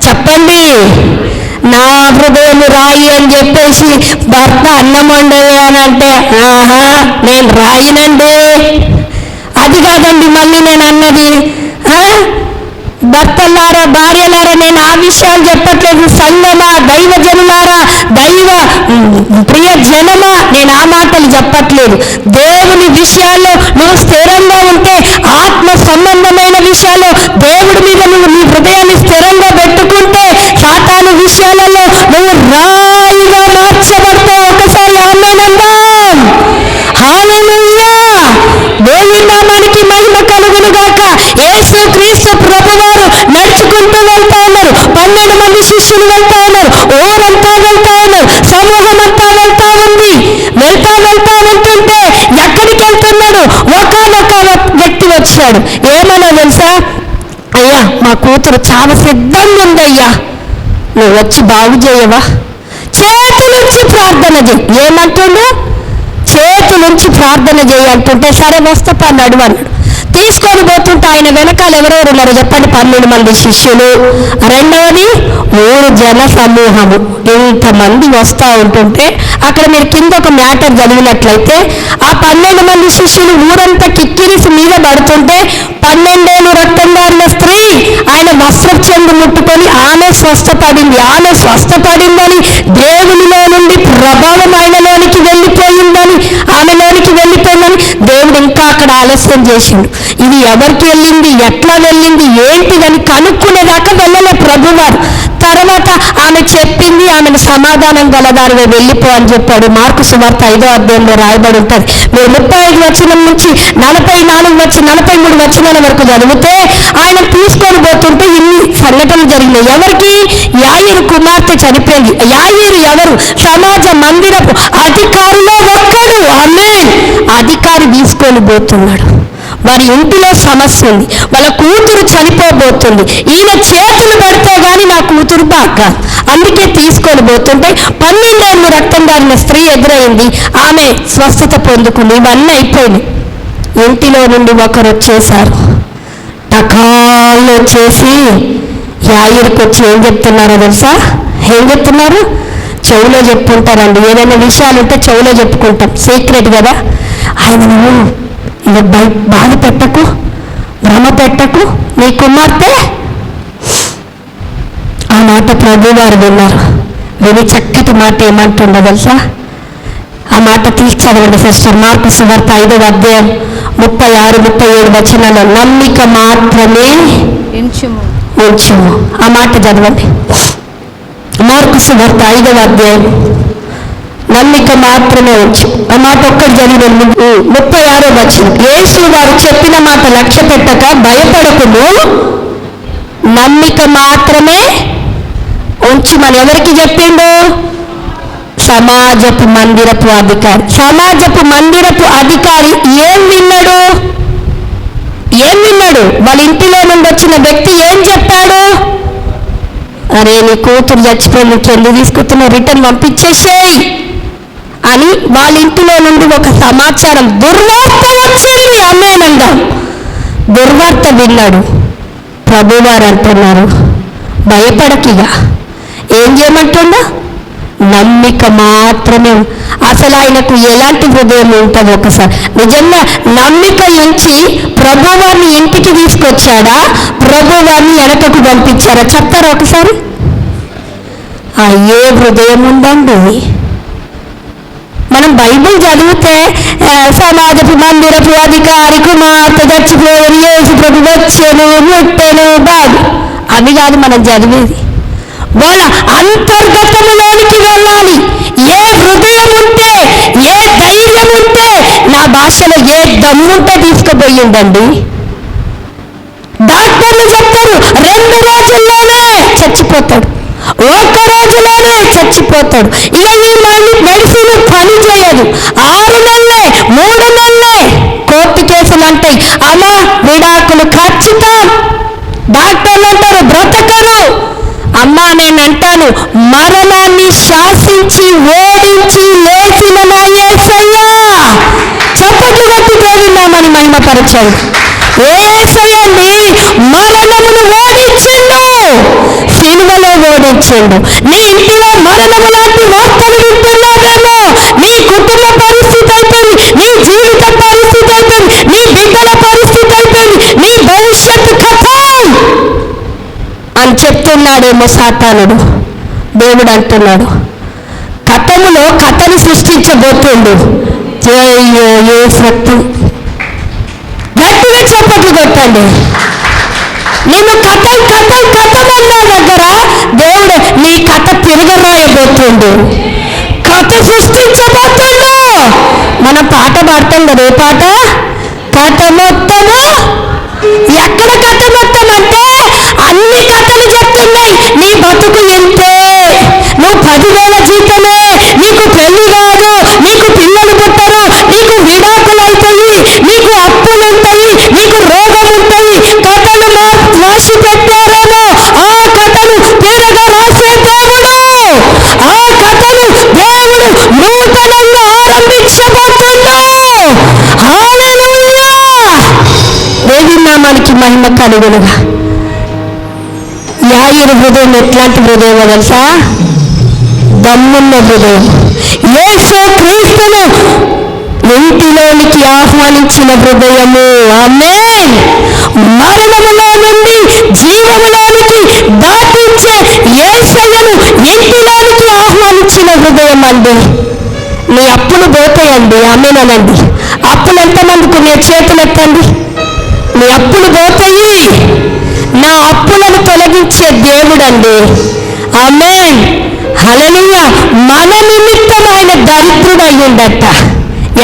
చెప్పండి. నా హృదయం రాయి అని చెప్పేసి భర్త అన్నం వండేది అని అంటే, నేను రాయినండి. అది కాదండి మళ్ళీ నేను అన్నది. భర్తలారా, భార్యలారా, నేను ఆ విషయాలు చెప్పట్లేదు. సంగమా, దైవ జనులారా, దైవ ప్రియ జనమా, నేను ఆ మాటలు చెప్పట్లేదు. దేవుని విషయాల్లో నువ్వు స్థిరంగా ఉంటే, ఆత్మ సంబంధమైన విషయాల్లో దేవుడి మీద నువ్వు నీ హృదయాన్ని స్థిరంగా పెట్టుకుంటే, సాతాను విషయాలలో నువ్వు రాయిగా మార్చబడతావు. ఒకసారి ఆమేనందాం. హల్లెలూయా. దేవుని నామానికి మహిమ కలుగును గాక. యేసు క్రీస్తు ప్రభువారు నడుచుకుంటూ వెళ్తా ఉన్నారు. 12 మంది శిష్యులు వెళ్తా ఉన్నారు. ఊరంతా వెళ్తా ఉన్నారు. సమూహం అంతా వెళ్తా ఉంది. వెళ్తా ఉంటుంటే ఎక్కడికి వెళ్తున్నాడు? ఒకానొక వ్యక్తి వచ్చాడు. ఏమన్నా తెలుసా? అయ్యా, మా కూతురు చాలా సిద్ధంగా ఉందయ్యా, నువ్వు వచ్చి బాగు చేయవా? చేతులుంచి ప్రార్థన చేయి. ఏమంటుండు? చేతులుంచి ప్రార్థన చేయాలంటుంటే, సరే వస్తా నడువన్నాడు. తీసుకొని పోతుంటే ఆయన వెనకాల ఎవరెవరు ఉన్నారు చెప్పండి? 12 మంది శిష్యులు. రెండవది ఊరు జన సమూహము. ఇంతమంది వస్తూ ఉంటుంటే అక్కడ మీరు కింద ఒక మ్యాటర్ చదివినట్లయితే, ఆ 12 మంది శిష్యులు ఊరంతా కిక్కిరిసి మీద పడుతుంటే 12 ఏళ్ళు రక్తం గారిన స్త్రీ ఆయన వస్త్రపు చెంగు ముట్టుకొని ఆమె స్వస్థపడిందని, దేవునిలో నుండి ప్రభావం ఆయనలోనికి వెళ్ళిపోయిందని, ఆమెలోనికి వెళ్ళిపోయిందని దేవుడు ఇంకా అక్కడ ఆలస్యం చేసిండు. ఇది ఎవరికి వెళ్ళింది, ఎట్లా వెళ్ళింది, ఏంటిదని కనుక్కునేదాకా వెళ్ళలే ప్రభువారు. తర్వాత ఆమె చెప్పింది, ఆమెను సమాధానం గలదానివే వెళ్ళిపో అని చెప్పాడు. మార్కు సువార్త 5వ అధ్యాయంలో రాయబడి ఉంటుంది. మీరు 35 వచనం నుంచి 43 వచనాల వరకు చదివితే ఆయన తీసుకొని పోతుంటే ఇన్ని సంఘటనలు జరిగినాయి. ఎవరికి? యాయిరు కుమార్తె చనిపోయింది. యాయిరు ఎవరు? సమాజ మందిరపు అధికారిలో ఒక్కడు. ఆమేన్. అధికారి తీసుకొని పోతున్నాడు. వారి ఇంటిలో సమస్య ఉంది, వాళ్ళ కూతురు చనిపోబోతుంది. ఈయన చేతులు పడితే గాని నా కూతురు బాగా, అందుకే తీసుకొని పోతుంటే 12 ఏళ్ళు రక్తం గారిన స్త్రీ ఎదురైంది. ఆమె స్వస్థత పొందుకుంది. ఇవన్నీ అయిపోయింది. ఇంటిలో నుండి ఒకరు వచ్చేశారు. టకాల్లో చేసి యాయిరికి వచ్చి ఏం చెప్తున్నారో తెలుసా? ఏం చెప్తున్నారు? చెవులో చెప్పుకుంటారండి. ఏదైనా విషయాలు ఉంటే చెవులో చెప్పుకుంటాం, సీక్రెట్ కదా. ఆయన ఇక బాధ పెట్టకు, భ్రమ పెట్టకు, నీ కుమార్తె. ఆ మాట ప్రభు వారు విన్నారు. విని చక్కటి మాట ఏమంటుండో తెలుసా? ఆ మాట తీసి చదవండి సిస్టర్. మార్కు సువార్త 5వ అధ్యాయం 36-37 వచనాల్లో నమ్మిక మాత్రమే ఉంచుము. ఆ మాట చదవండి. మార్కు సువార్త 5వ అధ్యాయం నమ్మిక మాత్రమే ఉంచు. ఆ మాట ఒక్కటి చదివండి. 36వ వచనం. యేసు వారు చెప్పిన మాట లక్ష్య పెట్టక భయపడకుము, నమ్మిక మాత్రమే ఉంచుమని ఎవరికి చెప్పిండు? సమాజపు మందిరపు అధికారి. సమాజపు మందిరపు అధికారి ఏం విన్నాడు? వాళ్ళ ఇంటిలో నుండి వచ్చిన వ్యక్తి ఏం చెప్పాడు? అరే నీ కూతురు చచ్చిపోయి ఎందుకు తీసుకుంటున్నావు, రిటర్న్ పంపించేసేయ్ అని వాళ్ళ ఇంటిలో నుండి ఒక సమాచారం, దుర్వార్త వచ్చింది. అమ్మేనంగా దుర్వార్త విన్నాడు. ప్రభువారు అంటున్నారు భయపడకిగా. ఏం చేయమంటుండో? నమ్మిక మాత్రమే. అసలు ఆయనకు ఎలాంటి హృదయం ఉంటుందో ఒకసారి. నిజంగా నమ్మిక ఉంచి ప్రభువారిని ఇంటికి తీసుకొచ్చాడా, ప్రభువారిని వెనకకు పంపించారా? చెప్తారా ఒకసారి? ఏ హృదయం ఉందండి. మనం బైబిల్ చదివితే సమాజపు మందిరపు అధికారి కుమార్తె చచ్చిపోయారు, యేసు ప్రభు వచ్చాను, ముట్టెను, బాగు, అవి కాదు మనం చదివేది. వాళ్ళ అంతర్గతంలోనికి వెళ్ళాలి. ఏ హృదయం ఉంటే, ఏ ధైర్యం ఉంటే, నా భాషలో ఏ దమ్ముంటే తీసుకుపోయిందండి. డాక్టర్లు చెప్తారు 2 రోజుల్లోనే చచ్చిపోతాడు, 1 రోజులోనే చచ్చిపోతాడు. ఇక ఈ మెడిసిన్ పని చేయదు. 6 నెలలే, 3 నెలలే కోర్టు కేసులు అంటాయి. అమ్మా విడాకులు ఖచ్చితం. డాక్టర్లు అంటారు బ్రతకరు. అమ్మా నేను అంటాను, మరణాన్ని శాసించి ఓడించి లేచిన నా యేసయ్య. చప్పట్లు కొట్టి దేవుని మహిమపరచండి. ఏ యేసయ్యండి మరణమును ఓడించిండు, సిలువలో ఓడించిండు. నీ ఇంటిలో మరణము లాంటి వార్తలు వింటున్నావేమో. నీ కుటుంబ పరిస్థితి అయిపోయింది, నీ జీవిత పరిస్థితి అయిపోయింది, నీ బిడ్డల పరిస్థితి అయిపోయింది, నీ భవిష్యత్తు కథం అని చెప్తున్నాడేమో సాతానుడు. దేవుడు అంటున్నాడు కథములో కథని సృష్టించబోతుండు. జయో యేసు రక్తం. గట్టిగా చప్పట్లు కొట్టండి. నేను కథం అన్న దగ్గర దేవుడు నీ కథ తిరగరాయబోతుండు, కథ సృష్టించబోతుండు. మనం పాట పాడతాం కదా, ఏ పాట? కథ మొత్తము. ఎక్కడ కథ మొత్తం అంటే అన్ని కథలు చెప్తున్నాయి. నీ బతుకు ఎంతే, నువ్వు 10,000 జీతమే, నీకు పెళ్లి కాదు, నీకు పిల్లలు పుట్టరు, నీకు విడాకులు అవుతాయి, నీకు అప్పులు ఉంటాయి, నీకు రోగం ఉంటాయి. కథలు రాసి పెట్టారేమో, ఆ కథలు తిరగా రాసే దేవుడు. ఆ కథలు దేవుడు నూతనంగా ఆరంభించబోతున్నాడు. హల్లెలూయా. దేవుని నామానికి మహిమ కలుగునుగా. యాయిరు హృదయం ఎట్లాంటి హృదయమో తెలుసా? దమ్మున్న హృదయం. యేసు క్రీస్తును ఇంటిలోనికి ఆహ్వానించిన హృదయము. ఆమేన్. మరణములో నుండి జీవములోనికి దాటించే యేసయ్యను ఇంటిలోనికి ఆహ్వానించిన హృదయం అండి. మీ అప్పులు పోతాయండి. ఆమేనండి. అప్పులు ఎంతమందికి మీ చేతులు ఎత్తండి. మీ అప్పులు పోతాయి. నా అప్పులను తొలగించే దేవుడు అండి. ఆమేన్. హల్లెలూయా. మన నిమిత్తం ఆయన దరిద్రుడయ్యిందట.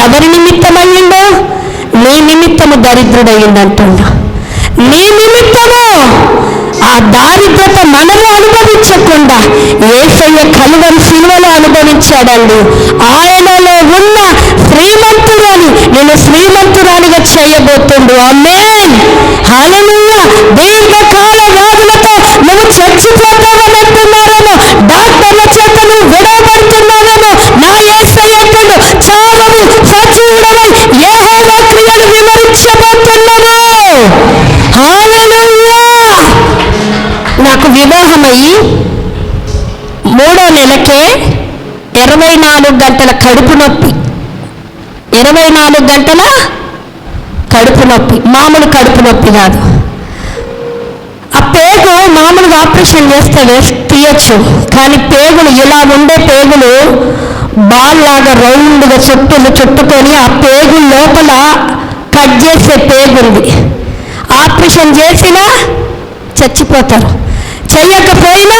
ఎవరి నిమిత్తం అయ్యిండో? నీ నిమిత్తము దరిద్రుడయ్యిందంటుండ. నీ నిమిత్తము ఆ దారిద్రత మనము అనుభవించకుండా యేసయ్య కలువరి సిలువలో అనుభవించాడండి. ఆయనలో ఉన్న శ్రీమంతురాలు నేను శ్రీమంతురాలిగా చేయబోతుండు. ఆమేన్. హల్లెలూయా. దీర్ఘకాల వ్యాధులతో నువ్వు చచ్చిపోతావని అంటున్నారేమో, డాక్టర్ల చేత నువ్వు విడవబడుతున్నావేమో, నా యేసయ్య అంటుడు చావవు, సజీవుడవై యెహోవా క్రియలు వివరించబోతున్నాను. హల్లెలూయా. నాకు వివాహమయ్యి 3వ నెలకే 24 గంటల కడుపు నొప్పి. 24 గంటల కడుపు నొప్పి, మామూలు కడుపు నొప్పి కాదు. ఆ పేగు మామూలుగా ఆపరేషన్ చేస్తే తీయచ్చు, కానీ పేగులు ఇలా ఉండే పేగులు బాల్ లాగా రౌండ్గా చుట్టుకొని ఆ పేగు లోపల కట్ చేసే పేగుంది. ఆపరేషన్ చేసినా చచ్చిపోతారు, చెయ్యకపోయినా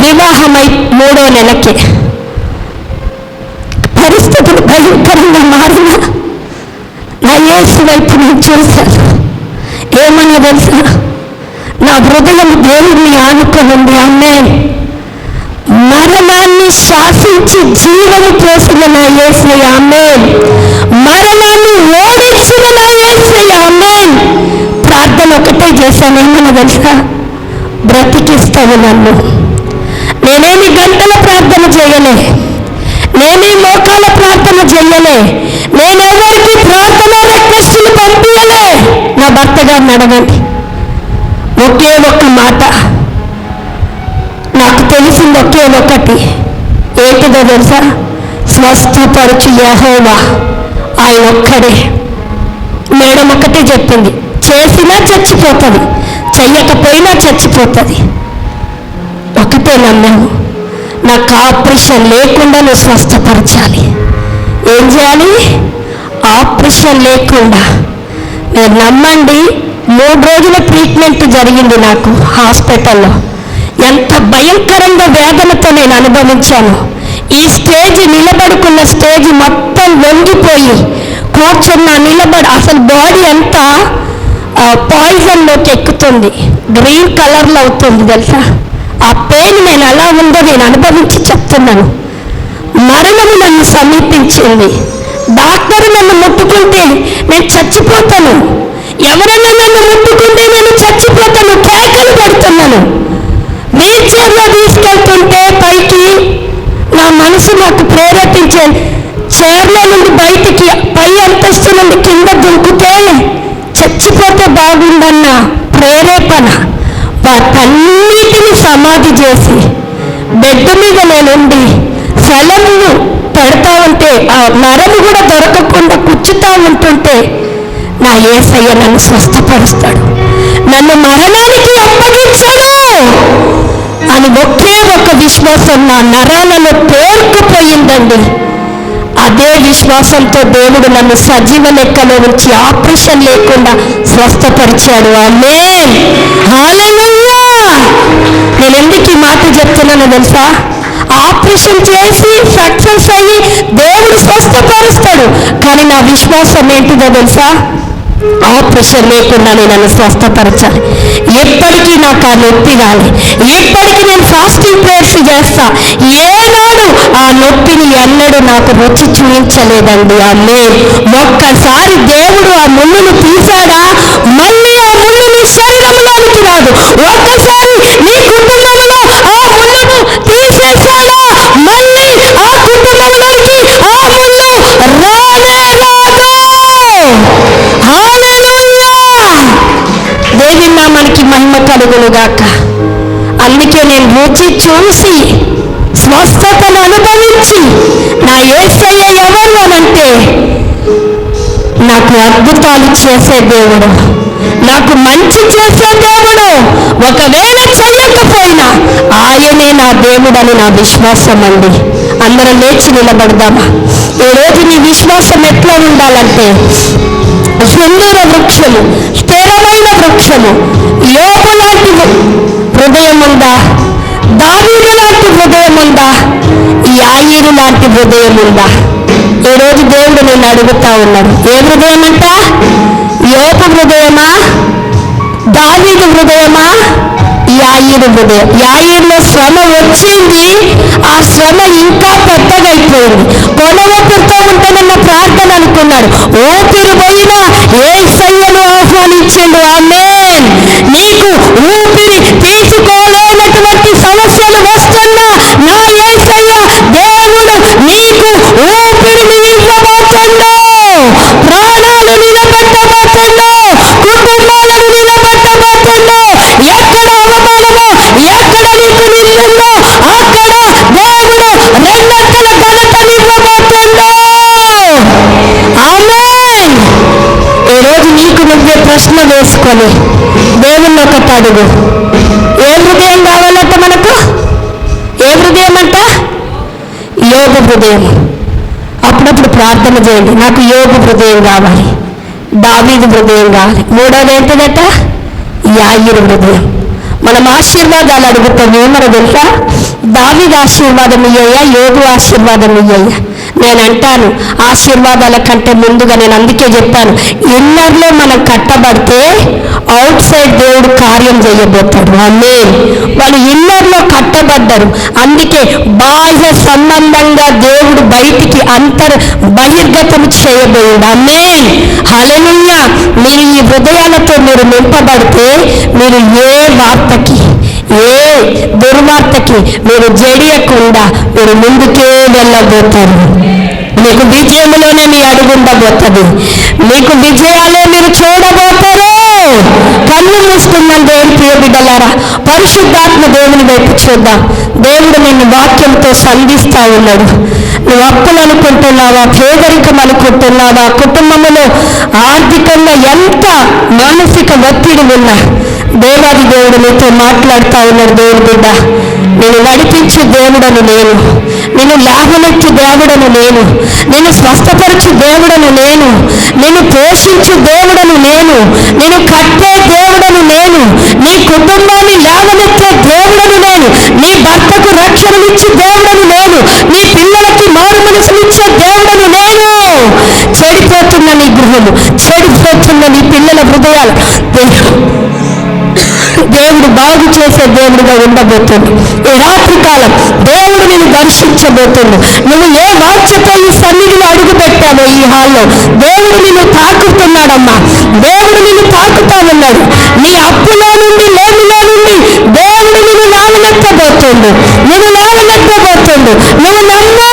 వివాహమై 3వ నెలకే పరిస్థితులు భయంకరంగా మారిన నా యేసు వైపు నేను చూశాను. ఏమన్నా తెలుసా, నా హృదయం దేవుడిని ఆనుకోనుంది. ఆమేన్. మరణాన్ని శాసించి జీవము పోసిన నా యేసయ్య. ఆమేన్. మరణాన్ని ఓడించిన నా యేసయ్య. ఆమేన్. ప్రార్థన ఒకటే చేశాను. ఏమన్నా తెలుసా, బ్రతికిస్తావు నన్ను. నేనేమి గంటల ప్రార్థన చేయలే, నేనే మోకాల ప్రార్థన చెయ్యలే, నేనెవరికి ప్రార్థన రిక్వెస్టులు పంపించలే. నా భర్త గారిని అడగండి. ఒకే ఒక్క మాట నాకు తెలిసింది, ఒకే ఒకటి. ఏంటిదో తెలుసా, స్వస్థపరచు యెహోవా ఆయన ఒక్కడే. మేడం ఒకటే చెప్పింది, చేసినా చచ్చిపోతుంది, చెయ్యకపోయినా చచ్చిపోతుంది. ఒకటే నమ్మాము, నాకు ఆపరేషన్ లేకుండా నువ్వు స్వస్థపరచాలి. ఏం చేయాలి? ఆపరేషన్ లేకుండా. మీరు నమ్మండి, 3 రోజుల ట్రీట్మెంట్ జరిగింది నాకు హాస్పిటల్లో. ఎంత భయంకరంగా వేదనతో నేను అనుభవించాను. ఈ స్టేజ్ నిలబడుకున్న స్టేజ్ మొత్తం వంగిపోయి కూర్చున్నా, నిలబడి అసలు బాడీ అంతా పాయిజన్లోకి ఎక్కుతుంది, గ్రీన్ కలర్లో అవుతుంది తెలుసా. ఆ పెయిన్ నేను ఎలా ఉందో నేను అనుభవించి చెప్తున్నాను. మరణము నన్ను సమీపించింది. డాక్టర్ నన్ను ముట్టుకుంటే నేను చచ్చిపోతాను, ఎవరైనా నన్ను ముట్టుకుంటే నేను చచ్చిపోతాను, కేకలు పెడుతున్నాను. వీల్ చైర్లో తీసుకెళ్తుంటే పైకి నా మనసు నాకు ప్రేరేపించేది. చైర్లో నుండి బయటికి పై అంతస్తు నుండి కింద దుంకుతే చచ్చిపోతే బాగుందన్న ప్రేరేపణ. వాటన్నిటిని సమాధి చేసి బెడ్ మీద నేనుండి సెలవును పెడతా ఉంటే, ఆ నరము కూడా దొరకకుండా కూర్చుతా ఉంటుంటే, నా యేసయ్య నన్ను స్వస్థపరుస్తాడు, నన్ను మరణానికి అప్పగించడు అని ఒకే ఒక విశ్వాసం నా నరాలలో పేరుకుపోయిందండి. అదే విశ్వాసంతో దేవుడు నన్ను సజీవ లెక్కలో ఉంచి ఆపరేషన్ లేకుండా స్వస్థపరిచాడు. ఆమేన్. హల్లెలూయా. నేను ఎందుకు ఈ మాట చెప్తున్నానో తెలుసా, ఆపరేషన్ చేసి సక్సెస్ అయ్యి దేవుడు స్వస్థపరుస్తాడు, కానీ నా విశ్వాసం ఏంటిదో తెలుసా, ఆపరేషన్ లేకుండానే నన్ను స్వస్థపరచాలి. ఎప్పటికీ నాకు ఆ నొప్పి రాలి, ఎప్పటికీ నేను ఫాస్టింగ్ ప్రేయర్స్ చేస్తా, ఏనాడు ఆ నొప్పిని ఎన్నడూ నాకు రుచి చూపించలేదండి. ఆమేన్. ఒక్కసారి దేవుడు ఆ ముళ్ళును తీశాడా, మళ్ళీ ఆ ముళ్ళు నీ శరీరంలోనికి రాదు. ఒక్కసారి నీ కుటుంబంలో ఆ ముళ్ళును తీసేశాడా, మళ్ళీ ఆ కుటుంబంలోకి ఆ ముళ్ళు రానే రాదు. హల్లెలూయా. దేవుని నామానికి మహిమ కలుగునుగాక. అందుకే నేను రుచి చూసి స్వస్థతను అనుభవించి నా యేసయ్య ఎవరు అనంటే, నాకు అద్భుతాలు చేసే దేవుడు, నాకు మంచి చేసే దేవుడు. ఒకవేళ చెయ్యకపోయినా ఆయనే నా దేవుడని నా విశ్వాసం అండి. అందరం లేచి నిలబడదామా? ఈరోజు నీ విశ్వాసం ఎట్లా ఉండాలంటే, సుందర వృక్షము, స్థిరమైన వృక్షము, యోబు లాంటి హృదయం ఉందా, దావీదు లాంటి హృదయం ఉందా, యాయీరు లాంటి హృదయం ఉందా? ఈరోజు దేవుడు నేను అడుగుతా ఉన్నాడు, ఏ హృదయం అంట? యోబు హృదయమా, దావీదు హృదయమా, యాయీరు హృదయం? యాయీరులో శ్రమ వచ్చింది, ఆ శ్రమ ఇంకా పెద్దగైపోయింది. కొన ఊపిరితో ఉంటేనన్న ప్రార్థన అనుకున్నాడు, ఊపిరి పోయినా యేసయ్యను ఆహ్వానించిండు. ఆమేన్. నీకు ఊపిరి తీసుకోలేనటువంటి సమస్యలు వస్తున్నా నా యేసయ్య దేవుడు నీకు ఊపిరిని ఇవ్వబోతుండు, ప్రాణాలు నిలబెట్టబోతుండు, కుటుంబాలను నిలబెట్టబోతుండు. ఎక్కడ చేసుకొని దేవుణ్ణి ఒకటి అడుగు. ఏ హృదయం కావాలంట మనకు? ఏ హృదయం అంట? యోగ హృదయం. అప్పుడప్పుడు ప్రార్థన చేయండి, నాకు యోగ హృదయం కావాలి, దావీదు హృదయం కావాలి. మూడోది ఏంటిదట? యాయిరు హృదయం. మనం ఆశీర్వాదాలు అడుగుతాం, ఏమన్నా తెలుసా? దావీదు ఆశీర్వాదం ఇయ్యయ్యా, యోగు ఆశీర్వాదం ఇయ్యయ్యా. నేను అంటాను, ఆశీర్వాదాల కంటే ముందుగా నేను అందుకే చెప్పాను, ఇన్నర్లో మనం కట్టబడితే అవుట్ సైడ్ దేవుడు కార్యం చేయబోతాడు. ఆమేన్. వాళ్ళు ఇన్నర్లో కట్టబడ్డారు, అందుకే బాహ్య సంబంధంగా దేవుడు బయటికి బహిర్గతం చేయబోయాడు. ఆమేన్. హల్లెలూయా. మీరు ఈ హృదయాలతో మీరు నింపబడితే మీరు ఏ వార్తకి, ఏ దుర్వార్తకి మీరు జడియకుండా మీరు ముందుకే వెళ్ళబోతారు. మీకు విజయంలోనే మీ అడుగు ఉండబోతుంది, మీకు విజయాలే మీరు చూడబోతారు. కన్ను మూసుకున్నాం దేవుని ప్రియ బిడ్డలారా, పరిశుద్ధాత్మ దేవుని వైపు చూద్దాం. దేవుడు నిన్ను వాక్యంతో సంధిస్తా ఉన్నాడు. నువ్వు అప్పులు అనుకుంటున్నావా, పేదరికం అనుకుంటున్నావా, కుటుంబంలో ఆర్థికంగా ఎంత మానసిక ఒత్తిడి ఉన్నా దేవాది దేవుడు నీతో మాట్లాడుతూ ఉన్నాడు. దేవుడు బిడ్డ, నేను నడిపించే దేవుడను నేను, నేను లాభమెచ్చు దేవుడను నేను, నేను స్వస్థపరచు దేవుడను నేను, నేను పోషించు దేవుడను నేను, నేను కట్టే దేవుడను నేను, నీ కుటుంబాన్ని లాభమెచ్చే దేవుడను నేను, నీ భర్తకు రక్షణనిచ్చే దేవుడను నేను, నీ పిల్లలకి మారు మనసునిచ్చే దేవుడను నేను. చెడిపోతున్న నీ గృహము, చెడిపోతున్న నీ పిల్లల హృదయాలు దేవుడు బాగు చేసే దేవుడిగా ఉండబోతుంది. ఈ రాత్రి కాలం దేవుడు నిన్ను దర్శించబోతుంది. నువ్వు ఏ వాంఛతో ఈ సన్నిధిలో అడుగు పెట్టావో ఈ హాల్లో దేవుడు నిన్ను తాకుతున్నాడమ్మా. దేవుడు నిన్ను తాకుతా ఉన్నాడు. నీ అప్పులో నుండి, లేమిలో నుండి దేవుడు నిన్ను లేవనెత్తబోతుంది. నువ్వు లేవనెత్తబోతుంది. నువ్వు నమ్ము,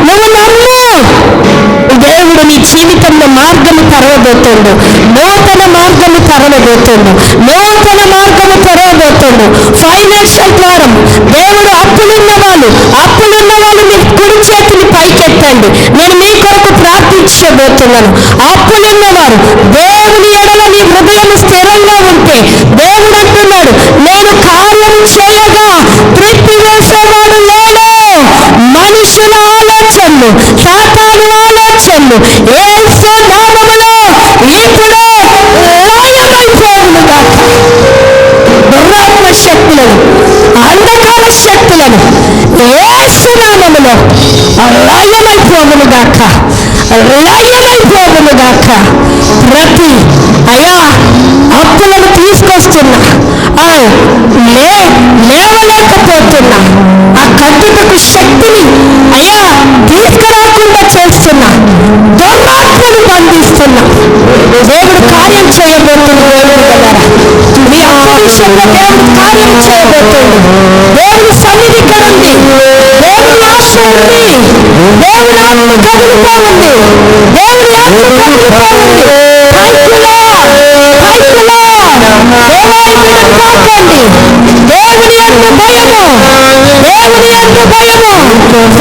నువ్వు నమ్ము. దేవుడు నీ జీవితంలో మార్గము తెరవబోతుండు, నూతన మార్గము తెరవబోతుండు, నూతన మార్గము తెరవబోతుండు. ఫైనాన్షియల్ ద్వారం దేవుడు అప్పులున్న వాళ్ళు మీ కుడి చేతిని పైకెత్తండి. నేను మీ కొరకు ప్రార్థించబోతున్నాను. అప్పులున్నవారు దేవుని ఎడల నీ హృదయం స్థిరంగా ఉంటే దేవుడు అంటున్నాడు, నేను కార్యం చేయగా త్రిప్పివేసేవాడు లేడు. మనుషుల ఆలోచనలు, సాతాను ఆలోచనలు యేసు నామములో ఇప్పుడు లయమైపోవునుగాక. దురాత్మ శక్తులను, అంధకార శక్తులను యేసు నామములో లయమైపోవునుగాక, లయమైపోవునుగాక. ప్రతి అప్పులను తీసుకొస్తున్నా, లేవలేకపోతున్నా, ఆ కట్టుటకు శక్తిని తీసుకురాకుండా చేస్తున్నా, దురాత్మను బంధిస్తున్నా. దేవుడు కార్యం చేయబోతుంది. దేవుడు కదా, మీ అప్పు విషయంలో దేవుడు కార్యం చేయబోతుంది. దేవుడి సన్నిధి ఇక్కడ ఉంది, దేవుడి ఆశ ఉంది, దేవుడి ఆత్మ కదులుతా ఉంది, దేవుడి ఆత్మ కదులుతా ఉంది. దేవుని యందు భయము, దేవుని యందు భయము.